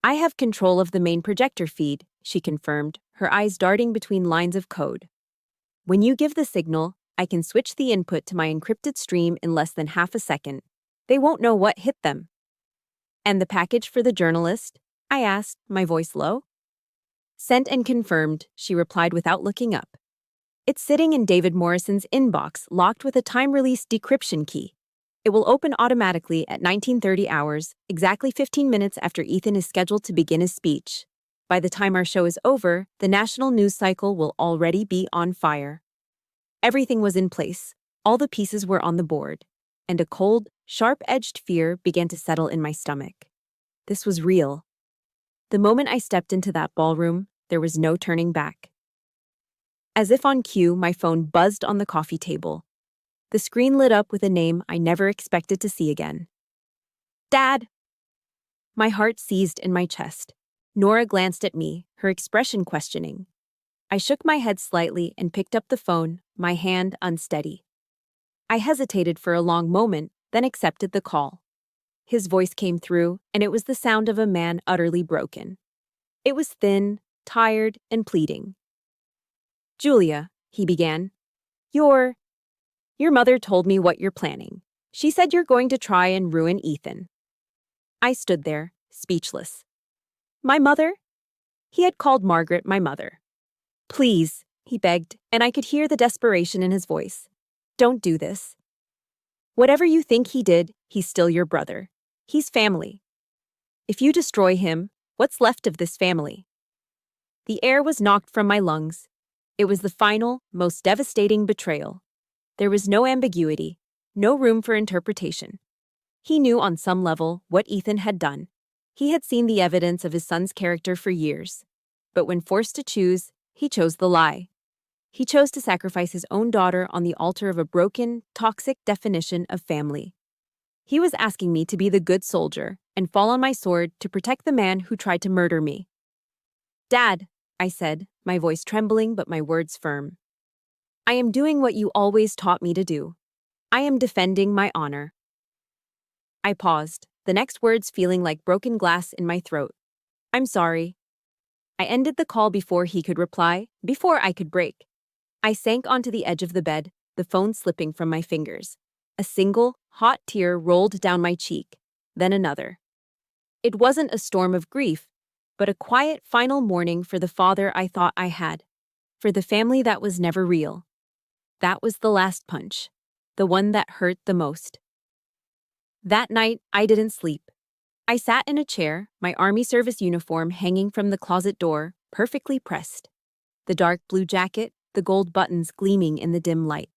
I have control of the main projector feed, she confirmed, her eyes darting between lines of code. When you give the signal, I can switch the input to my encrypted stream in less than half a second. They won't know what hit them. And the package for the journalist? I asked, my voice low. Sent and confirmed, she replied without looking up. It's sitting in David Morrison's inbox, locked with a time-release decryption key. It will open automatically at 19:30 hours, exactly 15 minutes after Ethan is scheduled to begin his speech. By the time our show is over, the national news cycle will already be on fire. Everything was in place, all the pieces were on the board, and a cold, sharp-edged fear began to settle in my stomach. This was real. The moment I stepped into that ballroom, there was no turning back. As if on cue, my phone buzzed on the coffee table. The screen lit up with a name I never expected to see again. Dad! My heart seized in my chest. Nora glanced at me, her expression questioning. I shook my head slightly and picked up the phone, my hand unsteady. I hesitated for a long moment, then accepted the call. His voice came through, and it was the sound of a man utterly broken. It was thin, tired, and pleading. Julia, he began, your mother told me what you're planning. She said you're going to try and ruin Ethan. I stood there, speechless. My mother? He had called Margaret my mother. Please, he begged, and I could hear the desperation in his voice. Don't do this. Whatever you think he did, he's still your brother. He's family. If you destroy him, what's left of this family? The air was knocked from my lungs. It was the final, most devastating betrayal. There was no ambiguity, no room for interpretation. He knew on some level what Ethan had done. He had seen the evidence of his son's character for years. But when forced to choose, he chose the lie. He chose to sacrifice his own daughter on the altar of a broken, toxic definition of family. He was asking me to be the good soldier and fall on my sword to protect the man who tried to murder me. Dad, I said, my voice trembling but my words firm. I am doing what you always taught me to do. I am defending my honor. I paused, the next words feeling like broken glass in my throat. I'm sorry. I ended the call before he could reply, before I could break. I sank onto the edge of the bed, the phone slipping from my fingers. A single, hot tear rolled down my cheek, then another. It wasn't a storm of grief, but a quiet final mourning for the father I thought I had, for the family that was never real. That was the last punch, the one that hurt the most. That night, I didn't sleep. I sat in a chair, my Army service uniform hanging from the closet door, perfectly pressed. The dark blue jacket, the gold buttons gleaming in the dim light.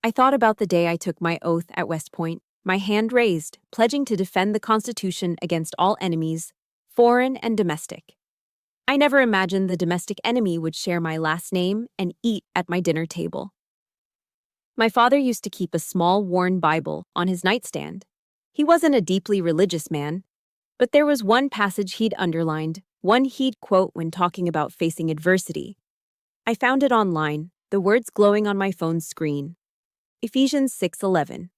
I thought about the day I took my oath at West Point, my hand raised, pledging to defend the Constitution against all enemies, foreign and domestic. I never imagined the domestic enemy would share my last name and eat at my dinner table. My father used to keep a small worn Bible on his nightstand. He wasn't a deeply religious man, but there was one passage he'd underlined, one he'd quote when talking about facing adversity. I found it online, the words glowing on my phone's screen. Ephesians 6:11.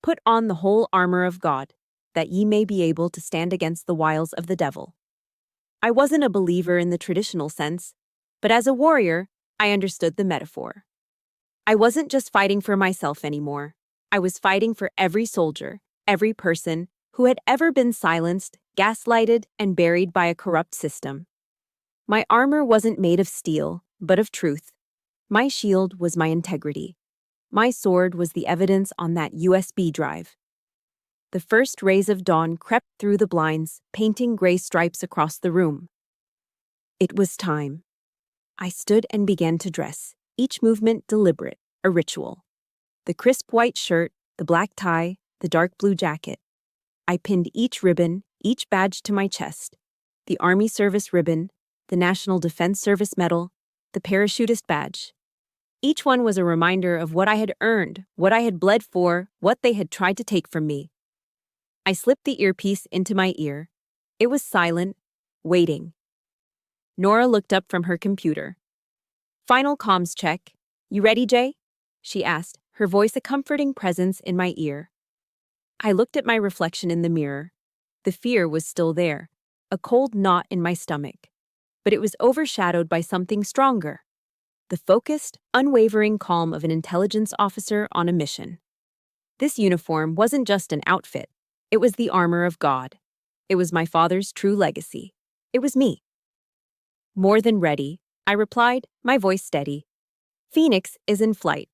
Put on the whole armor of God, that ye may be able to stand against the wiles of the devil. I wasn't a believer in the traditional sense, but as a warrior, I understood the metaphor. I wasn't just fighting for myself anymore. I was fighting for every soldier, every person who had ever been silenced, gaslighted, and buried by a corrupt system. My armor wasn't made of steel, but of truth. My shield was my integrity. My sword was the evidence on that USB drive. The first rays of dawn crept through the blinds, painting gray stripes across the room. It was time. I stood and began to dress, each movement deliberate, a ritual. The crisp white shirt, the black tie, the dark blue jacket. I pinned each ribbon, each badge to my chest. The Army Service ribbon, the National Defense Service Medal, the Parachutist badge. Each one was a reminder of what I had earned, what I had bled for, what they had tried to take from me. I slipped the earpiece into my ear. It was silent, waiting. Nora looked up from her computer. "Final comms check. You ready, Jay?" she asked, her voice a comforting presence in my ear. I looked at my reflection in the mirror. The fear was still there, a cold knot in my stomach. But it was overshadowed by something stronger. The focused, unwavering calm of an intelligence officer on a mission. This uniform wasn't just an outfit. It was the armor of God. It was my father's true legacy. It was me. "More than ready," I replied, my voice steady. "Phoenix is in flight."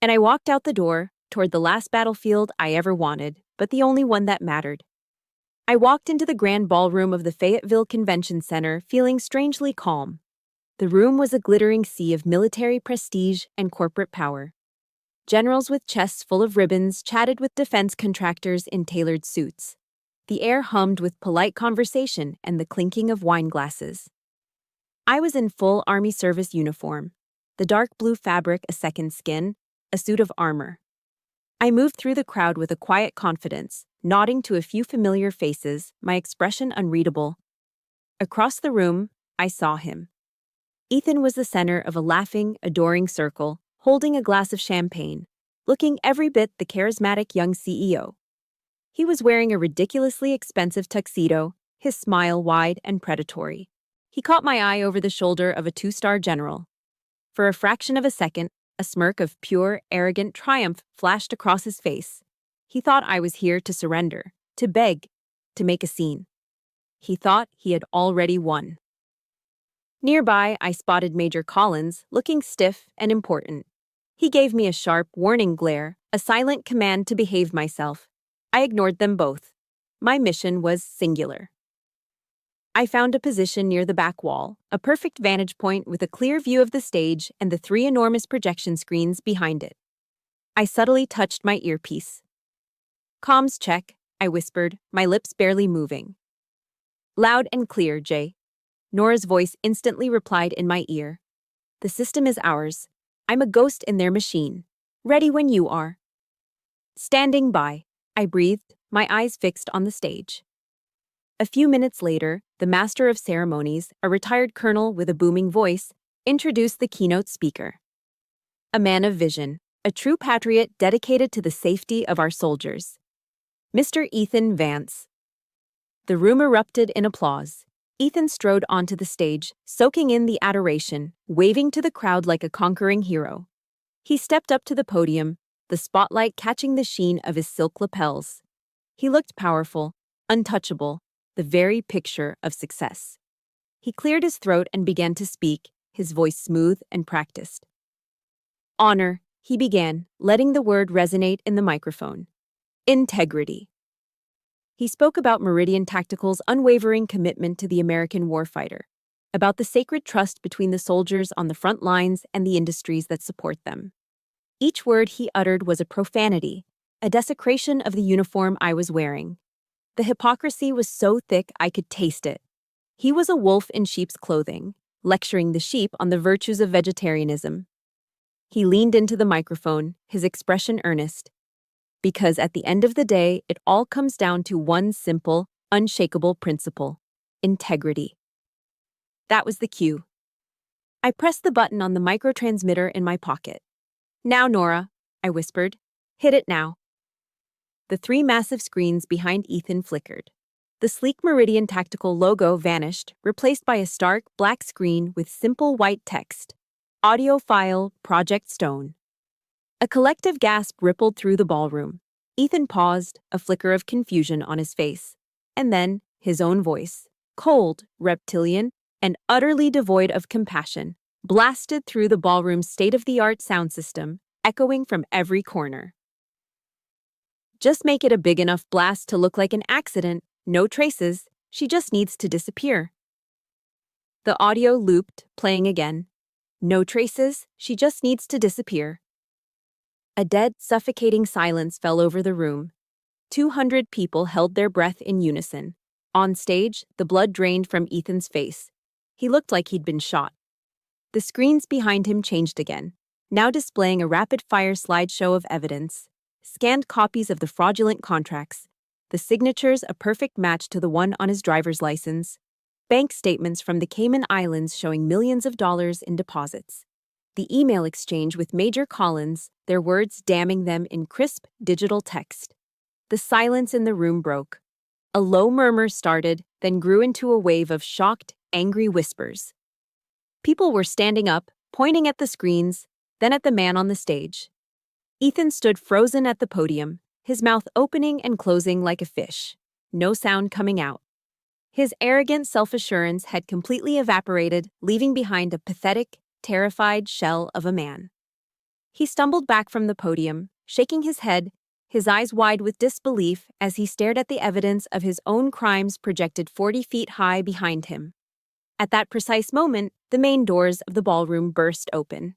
And I walked out the door, toward the last battlefield I ever wanted, but the only one that mattered. I walked into the grand ballroom of the Fayetteville Convention Center, feeling strangely calm. The room was a glittering sea of military prestige and corporate power. Generals with chests full of ribbons chatted with defense contractors in tailored suits. The air hummed with polite conversation and the clinking of wine glasses. I was in full Army service uniform, the dark blue fabric a second skin, a suit of armor. I moved through the crowd with a quiet confidence, nodding to a few familiar faces, my expression unreadable. Across the room, I saw him. Ethan was the center of a laughing, adoring circle, holding a glass of champagne, looking every bit the charismatic young CEO. He was wearing a ridiculously expensive tuxedo, his smile wide and predatory. He caught my eye over the shoulder of a two-star general. For a fraction of a second, a smirk of pure, arrogant triumph flashed across his face. He thought I was here to surrender, to beg, to make a scene. He thought he had already won. Nearby, I spotted Major Collins, looking stiff and important. He gave me a sharp, warning glare, a silent command to behave myself. I ignored them both. My mission was singular. I found a position near the back wall, a perfect vantage point with a clear view of the stage and the 3 enormous projection screens behind it. I subtly touched my earpiece. "Comms check," I whispered, my lips barely moving. "Loud and clear, Jay." Nora's voice instantly replied in my ear. "The system is ours. I'm a ghost in their machine. Ready when you are." "Standing by," I breathed, my eyes fixed on the stage. A few minutes later, the master of ceremonies, a retired colonel with a booming voice, introduced the keynote speaker. A man of vision, a true patriot dedicated to the safety of our soldiers. Mr. Ethan Vance. The room erupted in applause. Ethan strode onto the stage, soaking in the adoration, waving to the crowd like a conquering hero. He stepped up to the podium, the spotlight catching the sheen of his silk lapels. He looked powerful, untouchable, the very picture of success. He cleared his throat and began to speak, his voice smooth and practiced. "Honor," he began, letting the word resonate in the microphone. "Integrity." He spoke about Meridian Tactical's unwavering commitment to the American warfighter, about the sacred trust between the soldiers on the front lines and the industries that support them. Each word he uttered was a profanity, a desecration of the uniform I was wearing. The hypocrisy was so thick I could taste it. He was a wolf in sheep's clothing, lecturing the sheep on the virtues of vegetarianism. He leaned into the microphone, his expression earnest. Because at the end of the day, it all comes down to one simple, unshakable principle: integrity. That was the cue. I pressed the button on the microtransmitter in my pocket. "Now, Nora," I whispered. "Hit it now." The 3 massive screens behind Ethan flickered. The sleek Meridian Tactical logo vanished, replaced by a stark, black screen with simple white text. Audio file, Project Stone. A collective gasp rippled through the ballroom. Ethan paused, a flicker of confusion on his face. And then, his own voice, cold, reptilian, and utterly devoid of compassion, blasted through the ballroom's state-of-the-art sound system, echoing from every corner. Just make it a big enough blast to look like an accident, no traces, she just needs to disappear. The audio looped, playing again. No traces, she just needs to disappear. A dead, suffocating silence fell over the room. 200 people held their breath in unison. On stage, the blood drained from Ethan's face. He looked like he'd been shot. The screens behind him changed again, now displaying a rapid-fire slideshow of evidence. Scanned copies of the fraudulent contracts, the signatures a perfect match to the one on his driver's license, bank statements from the Cayman Islands showing millions of dollars in deposits. The email exchange with Major Collins, their words damning them in crisp digital text. The silence in the room broke. A low murmur started, then grew into a wave of shocked, angry whispers. People were standing up, pointing at the screens, then at the man on the stage. Ethan stood frozen at the podium, his mouth opening and closing like a fish, no sound coming out. His arrogant self-assurance had completely evaporated, leaving behind a pathetic, terrified shell of a man. He stumbled back from the podium, shaking his head, his eyes wide with disbelief as he stared at the evidence of his own crimes projected 40 feet high behind him. At that precise moment, the main doors of the ballroom burst open.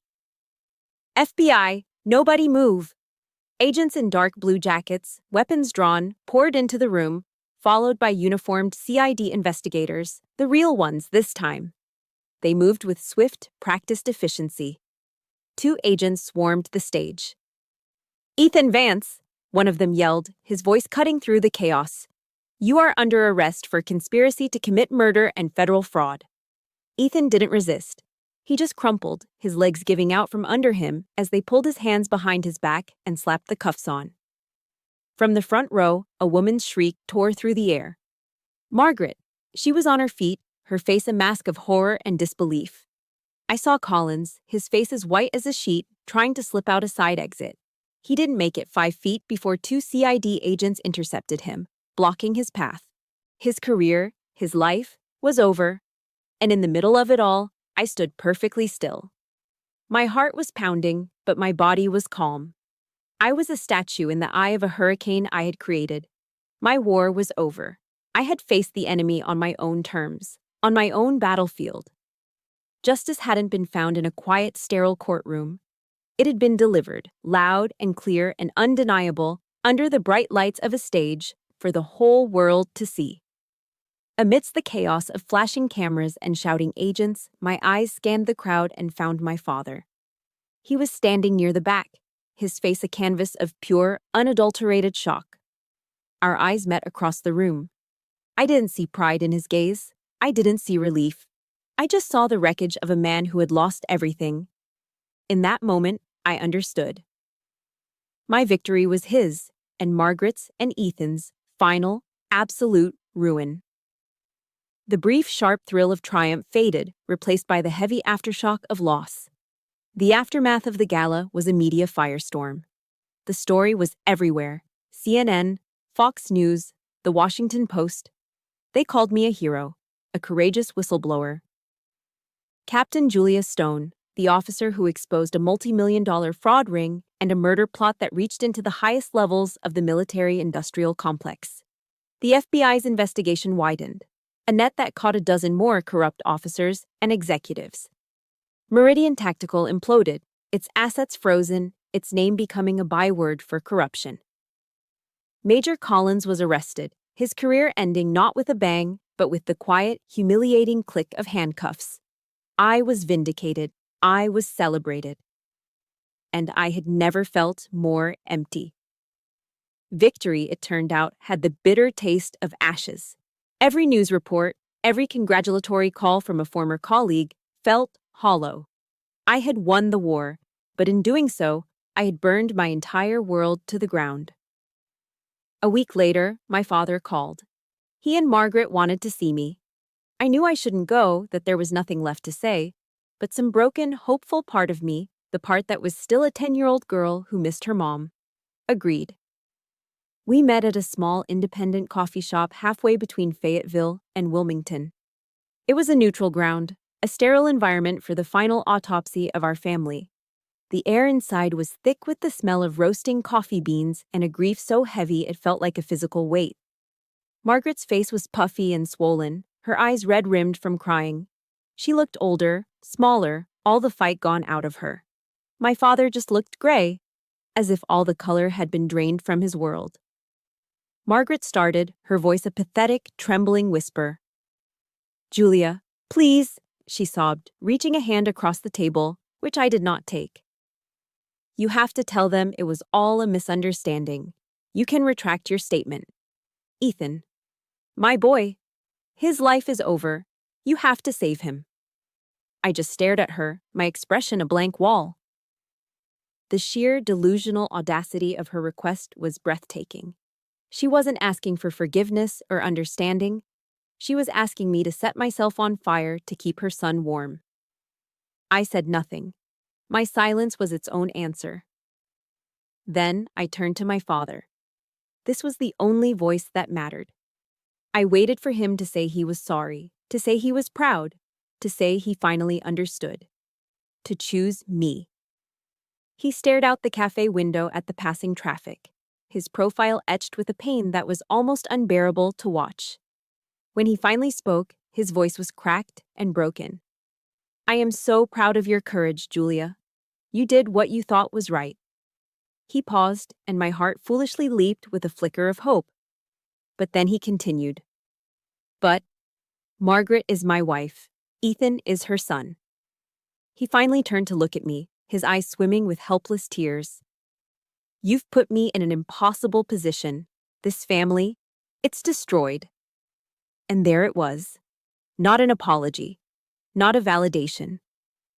FBI, nobody move! Agents in dark blue jackets, weapons drawn, poured into the room, followed by uniformed CID investigators, the real ones this time. They moved with swift, practiced efficiency. 2 agents swarmed the stage. "Ethan Vance," one of them yelled, his voice cutting through the chaos. "You are under arrest for conspiracy to commit murder and federal fraud." Ethan didn't resist. He just crumpled, his legs giving out from under him as they pulled his hands behind his back and slapped the cuffs on. From the front row, a woman's shriek tore through the air. Margaret. She was on her feet, her face a mask of horror and disbelief. I saw Collins, his face as white as a sheet, trying to slip out a side exit. He didn't make it 5 feet before 2 CID agents intercepted him, blocking his path. His career, his life, was over. And in the middle of it all, I stood perfectly still. My heart was pounding, but my body was calm. I was a statue in the eye of a hurricane I had created. My war was over. I had faced the enemy on my own terms, on my own battlefield. Justice hadn't been found in a quiet, sterile courtroom. It had been delivered, loud and clear and undeniable, under the bright lights of a stage, for the whole world to see. Amidst the chaos of flashing cameras and shouting agents, my eyes scanned the crowd and found my father. He was standing near the back, his face a canvas of pure, unadulterated shock. Our eyes met across the room. I didn't see pride in his gaze. I didn't see relief. I just saw the wreckage of a man who had lost everything. In that moment, I understood. My victory was his, and Margaret's and Ethan's final, absolute ruin. The brief, sharp thrill of triumph faded, replaced by the heavy aftershock of loss. The aftermath of the gala was a media firestorm. The story was everywhere. CNN, Fox News, The Washington Post. They called me a hero, a courageous whistleblower. Captain Julia Stone, the officer who exposed a multi-million-dollar fraud ring and a murder plot that reached into the highest levels of the military-industrial complex. The FBI's investigation widened, a net that caught a dozen more corrupt officers and executives. Meridian Tactical imploded, its assets frozen, its name becoming a byword for corruption. Major Collins was arrested, his career ending not with a bang, but with the quiet, humiliating click of handcuffs. I was vindicated. I was celebrated. And I had never felt more empty. Victory, it turned out, had the bitter taste of ashes. Every news report, every congratulatory call from a former colleague felt hollow. I had won the war, but in doing so, I had burned my entire world to the ground. A week later, my father called. He and Margaret wanted to see me. I knew I shouldn't go, that there was nothing left to say, but some broken, hopeful part of me, the part that was still a 10-year-old girl who missed her mom, agreed. We met at a small independent coffee shop halfway between Fayetteville and Wilmington. It was a neutral ground, a sterile environment for the final autopsy of our family. The air inside was thick with the smell of roasting coffee beans and a grief so heavy it felt like a physical weight. Margaret's face was puffy and swollen, her eyes red-rimmed from crying. She looked older, smaller, all the fight gone out of her. My father just looked gray, as if all the color had been drained from his world. Margaret started, her voice a pathetic, trembling whisper. "Julia, please," she sobbed, reaching a hand across the table, which I did not take. "You have to tell them it was all a misunderstanding. You can retract your statement. Ethan. My boy. His life is over. You have to save him." I just stared at her, my expression a blank wall. The sheer delusional audacity of her request was breathtaking. She wasn't asking for forgiveness or understanding. She was asking me to set myself on fire to keep her son warm. I said nothing. My silence was its own answer. Then I turned to my father. This was the only voice that mattered. I waited for him to say he was sorry, to say he was proud, to say he finally understood. To choose me. He stared out the cafe window at the passing traffic, his profile etched with a pain that was almost unbearable to watch. When he finally spoke, his voice was cracked and broken. "I am so proud of your courage, Julia. You did what you thought was right." He paused, and my heart foolishly leaped with a flicker of hope. But then he continued. "But Margaret is my wife. Ethan is her son." He finally turned to look at me, his eyes swimming with helpless tears. "You've put me in an impossible position. This family, it's destroyed." And there it was. Not an apology. Not a validation.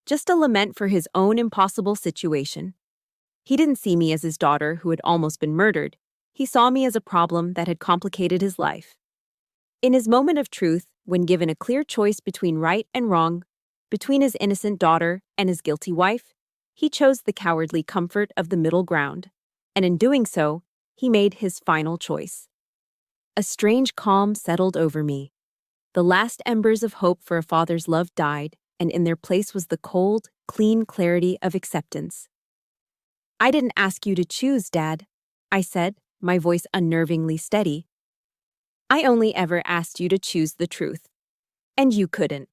Just a lament for his own impossible situation. He didn't see me as his daughter who had almost been murdered. He saw me as a problem that had complicated his life. In his moment of truth, when given a clear choice between right and wrong, between his innocent daughter and his guilty wife, he chose the cowardly comfort of the middle ground. And in doing so, he made his final choice. A strange calm settled over me. The last embers of hope for a father's love died, and in their place was the cold, clean clarity of acceptance. "I didn't ask you to choose, Dad," I said, my voice unnervingly steady. "I only ever asked you to choose the truth. And you couldn't."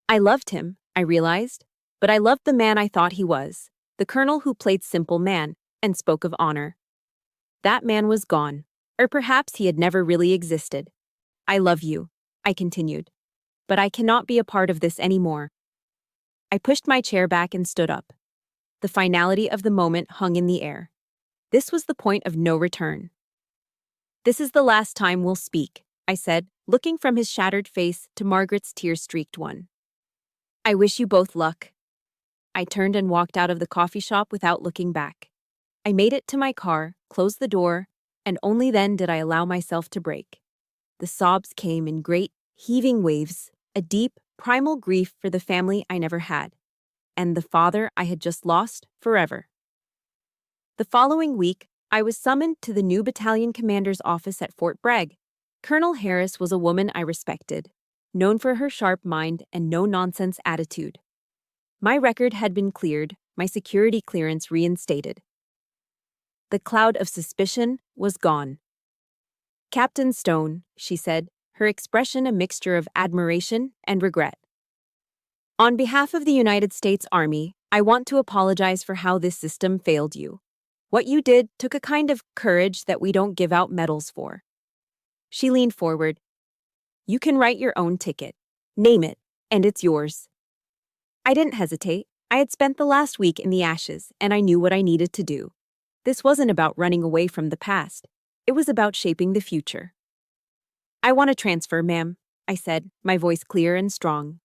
I loved him, I realized, but I loved the man I thought he was, the colonel who played simple man and spoke of honor. That man was gone, or perhaps he had never really existed. "I love you," I continued, "but I cannot be a part of this anymore." I pushed my chair back and stood up. The finality of the moment hung in the air. This was the point of no return. "This is the last time we'll speak," I said, looking from his shattered face to Margaret's tear-streaked one. "I wish you both luck." I turned and walked out of the coffee shop without looking back. I made it to my car, closed the door, and only then did I allow myself to break. The sobs came in great, heaving waves, a deep, primal grief for the family I never had, and the father I had just lost forever. The following week, I was summoned to the new battalion commander's office at Fort Bragg. Colonel Harris was a woman I respected, known for her sharp mind and no-nonsense attitude. My record had been cleared, my security clearance reinstated. The cloud of suspicion was gone. "Captain Stone," she said, her expression a mixture of admiration and regret. "On behalf of the United States Army, I want to apologize for how this system failed you. What you did took a kind of courage that we don't give out medals for." She leaned forward. "You can write your own ticket. Name it, and it's yours." I didn't hesitate. I had spent the last week in the ashes, and I knew what I needed to do. This wasn't about running away from the past. It was about shaping the future. "I want to transfer, ma'am," I said, my voice clear and strong.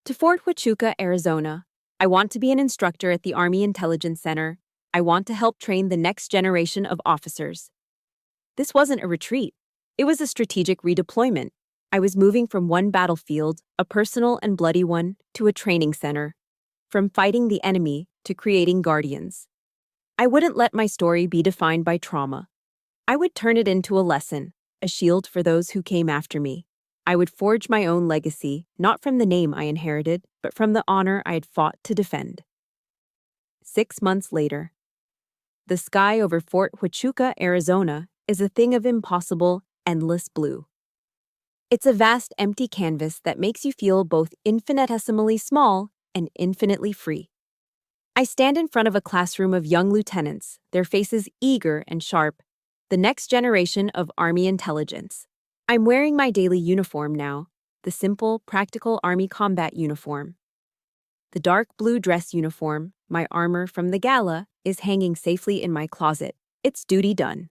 "To Fort Huachuca, Arizona. I want to be an instructor at the Army Intelligence Center. I want to help train the next generation of officers." This wasn't a retreat. It was a strategic redeployment. I was moving from one battlefield, a personal and bloody one, to a training center. From fighting the enemy to creating guardians. I wouldn't let my story be defined by trauma. I would turn it into a lesson, a shield for those who came after me. I would forge my own legacy, not from the name I inherited, but from the honor I had fought to defend. 6 months later. The sky over Fort Huachuca, Arizona, is a thing of impossible, endless blue. It's a vast empty canvas that makes you feel both infinitesimally small and infinitely free. I stand in front of a classroom of young lieutenants, their faces eager and sharp, the next generation of Army intelligence. I'm wearing my daily uniform now, the simple, practical Army combat uniform. The dark blue dress uniform, my armor from the gala, is hanging safely in my closet. It's duty done.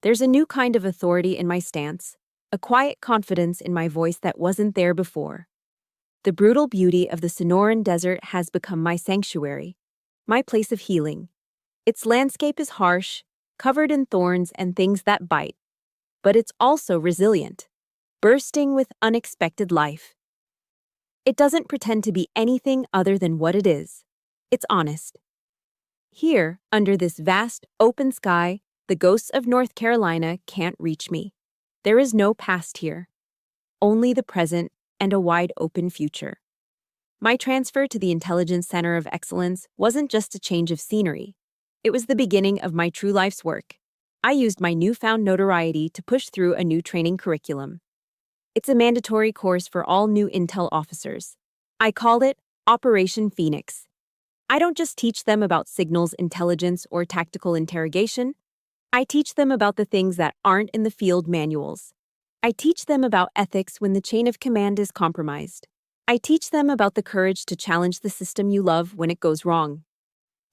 There's a new kind of authority in my stance, a quiet confidence in my voice that wasn't there before. The brutal beauty of the Sonoran Desert has become my sanctuary, my place of healing. Its landscape is harsh, covered in thorns and things that bite, but it's also resilient, bursting with unexpected life. It doesn't pretend to be anything other than what it is. It's honest. Here, under this vast, open sky, the ghosts of North Carolina can't reach me. There is no past here, only the present and a wide-open future. My transfer to the Intelligence Center of Excellence wasn't just a change of scenery. It was the beginning of my true life's work. I used my newfound notoriety to push through a new training curriculum. It's a mandatory course for all new intel officers. I call it Operation Phoenix. I don't just teach them about signals intelligence or tactical interrogation. I teach them about the things that aren't in the field manuals. I teach them about ethics when the chain of command is compromised. I teach them about the courage to challenge the system you love when it goes wrong.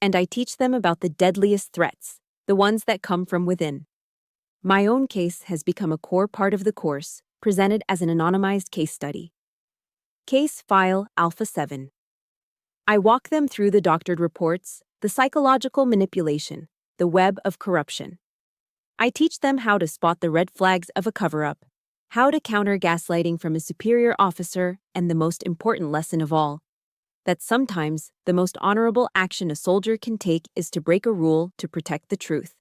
And I teach them about the deadliest threats, the ones that come from within. My own case has become a core part of the course, presented as an anonymized case study. Case File Alpha 7. I walk them through the doctored reports, the psychological manipulation, the web of corruption. I teach them how to spot the red flags of a cover-up, how to counter gaslighting from a superior officer, and the most important lesson of all, that sometimes the most honorable action a soldier can take is to break a rule to protect the truth.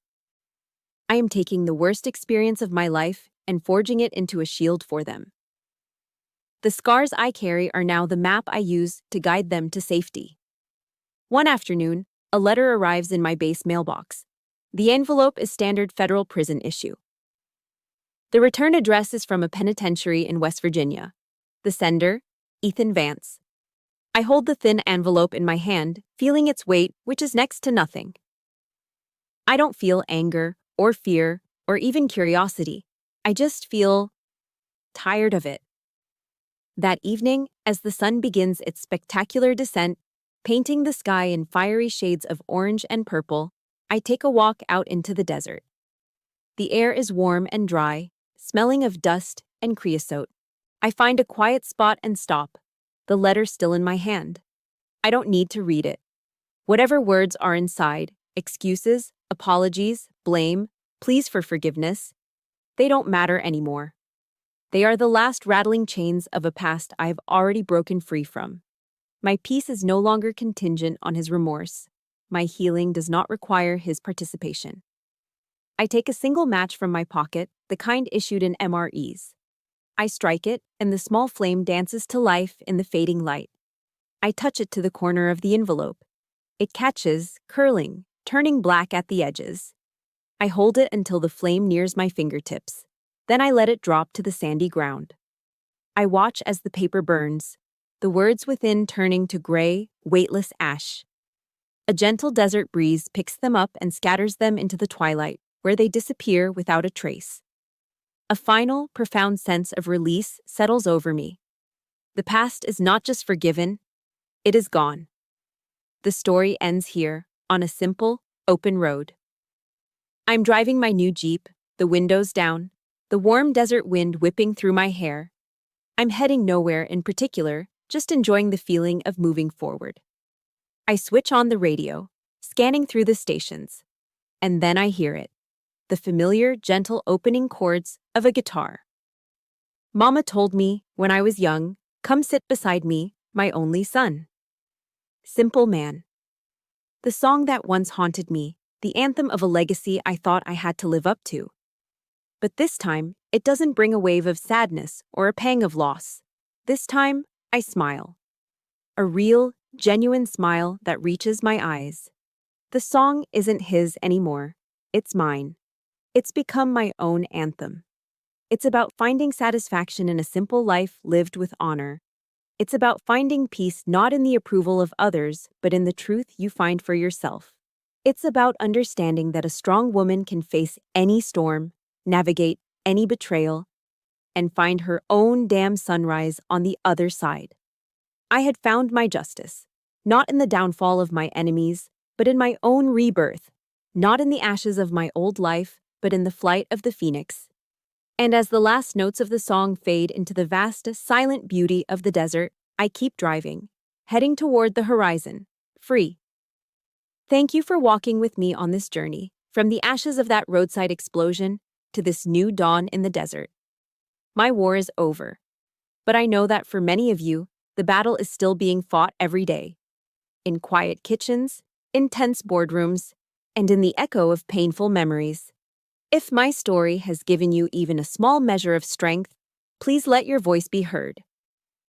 I am taking the worst experience of my life and forging it into a shield for them. The scars I carry are now the map I use to guide them to safety. One afternoon, a letter arrives in my base mailbox. The envelope is standard federal prison issue. The return address is from a penitentiary in West Virginia. The sender, Ethan Vance. I hold the thin envelope in my hand, feeling its weight, which is next to nothing. I don't feel anger or fear or even curiosity. I just feel tired of it. That evening, as the sun begins its spectacular descent, painting the sky in fiery shades of orange and purple, I take a walk out into the desert. The air is warm and dry, smelling of dust and creosote. I find a quiet spot and stop, the letter still in my hand. I don't need to read it. Whatever words are inside, excuses, apologies, blame, pleas for forgiveness, they don't matter anymore. They are the last rattling chains of a past I have already broken free from. My peace is no longer contingent on his remorse. My healing does not require his participation. I take a single match from my pocket, the kind issued in MREs. I strike it, and the small flame dances to life in the fading light. I touch it to the corner of the envelope. It catches, curling, turning black at the edges. I hold it until the flame nears my fingertips. Then I let it drop to the sandy ground. I watch as the paper burns, the words within turning to gray, weightless ash. A gentle desert breeze picks them up and scatters them into the twilight, where they disappear without a trace. A final, profound sense of release settles over me. The past is not just forgiven, it is gone. The story ends here, on a simple, open road. I'm driving my new Jeep, the windows down, the warm desert wind whipping through my hair. I'm heading nowhere in particular, just enjoying the feeling of moving forward. I switch on the radio, scanning through the stations, and then I hear it, the familiar, gentle opening chords of a guitar. Mama told me, when I was young, come sit beside me, my only son. Simple Man. The song that once haunted me, the anthem of a legacy I thought I had to live up to. But this time, it doesn't bring a wave of sadness or a pang of loss. This time, I smile. A real, genuine smile that reaches my eyes. The song isn't his anymore. It's mine. It's become my own anthem. It's about finding satisfaction in a simple life lived with honor. It's about finding peace not in the approval of others, but in the truth you find for yourself. It's about understanding that a strong woman can face any storm, navigate any betrayal, and find her own damn sunrise on the other side. I had found my justice, not in the downfall of my enemies, but in my own rebirth, not in the ashes of my old life, but in the flight of the phoenix. And as the last notes of the song fade into the vast, silent beauty of the desert, I keep driving, heading toward the horizon, free. Thank you for walking with me on this journey, from the ashes of that roadside explosion to this new dawn in the desert. My war is over, but I know that for many of you, the battle is still being fought every day. In quiet kitchens, in tense boardrooms, and in the echo of painful memories. If my story has given you even a small measure of strength, please let your voice be heard.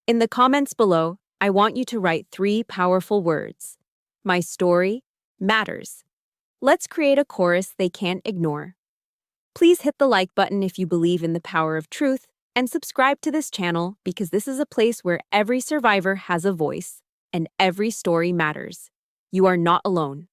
In the comments below, I want you to write 3 powerful words. My story matters. Let's create a chorus they can't ignore. Please hit the like button if you believe in the power of truth, and subscribe to this channel because this is a place where every survivor has a voice and every story matters. You are not alone.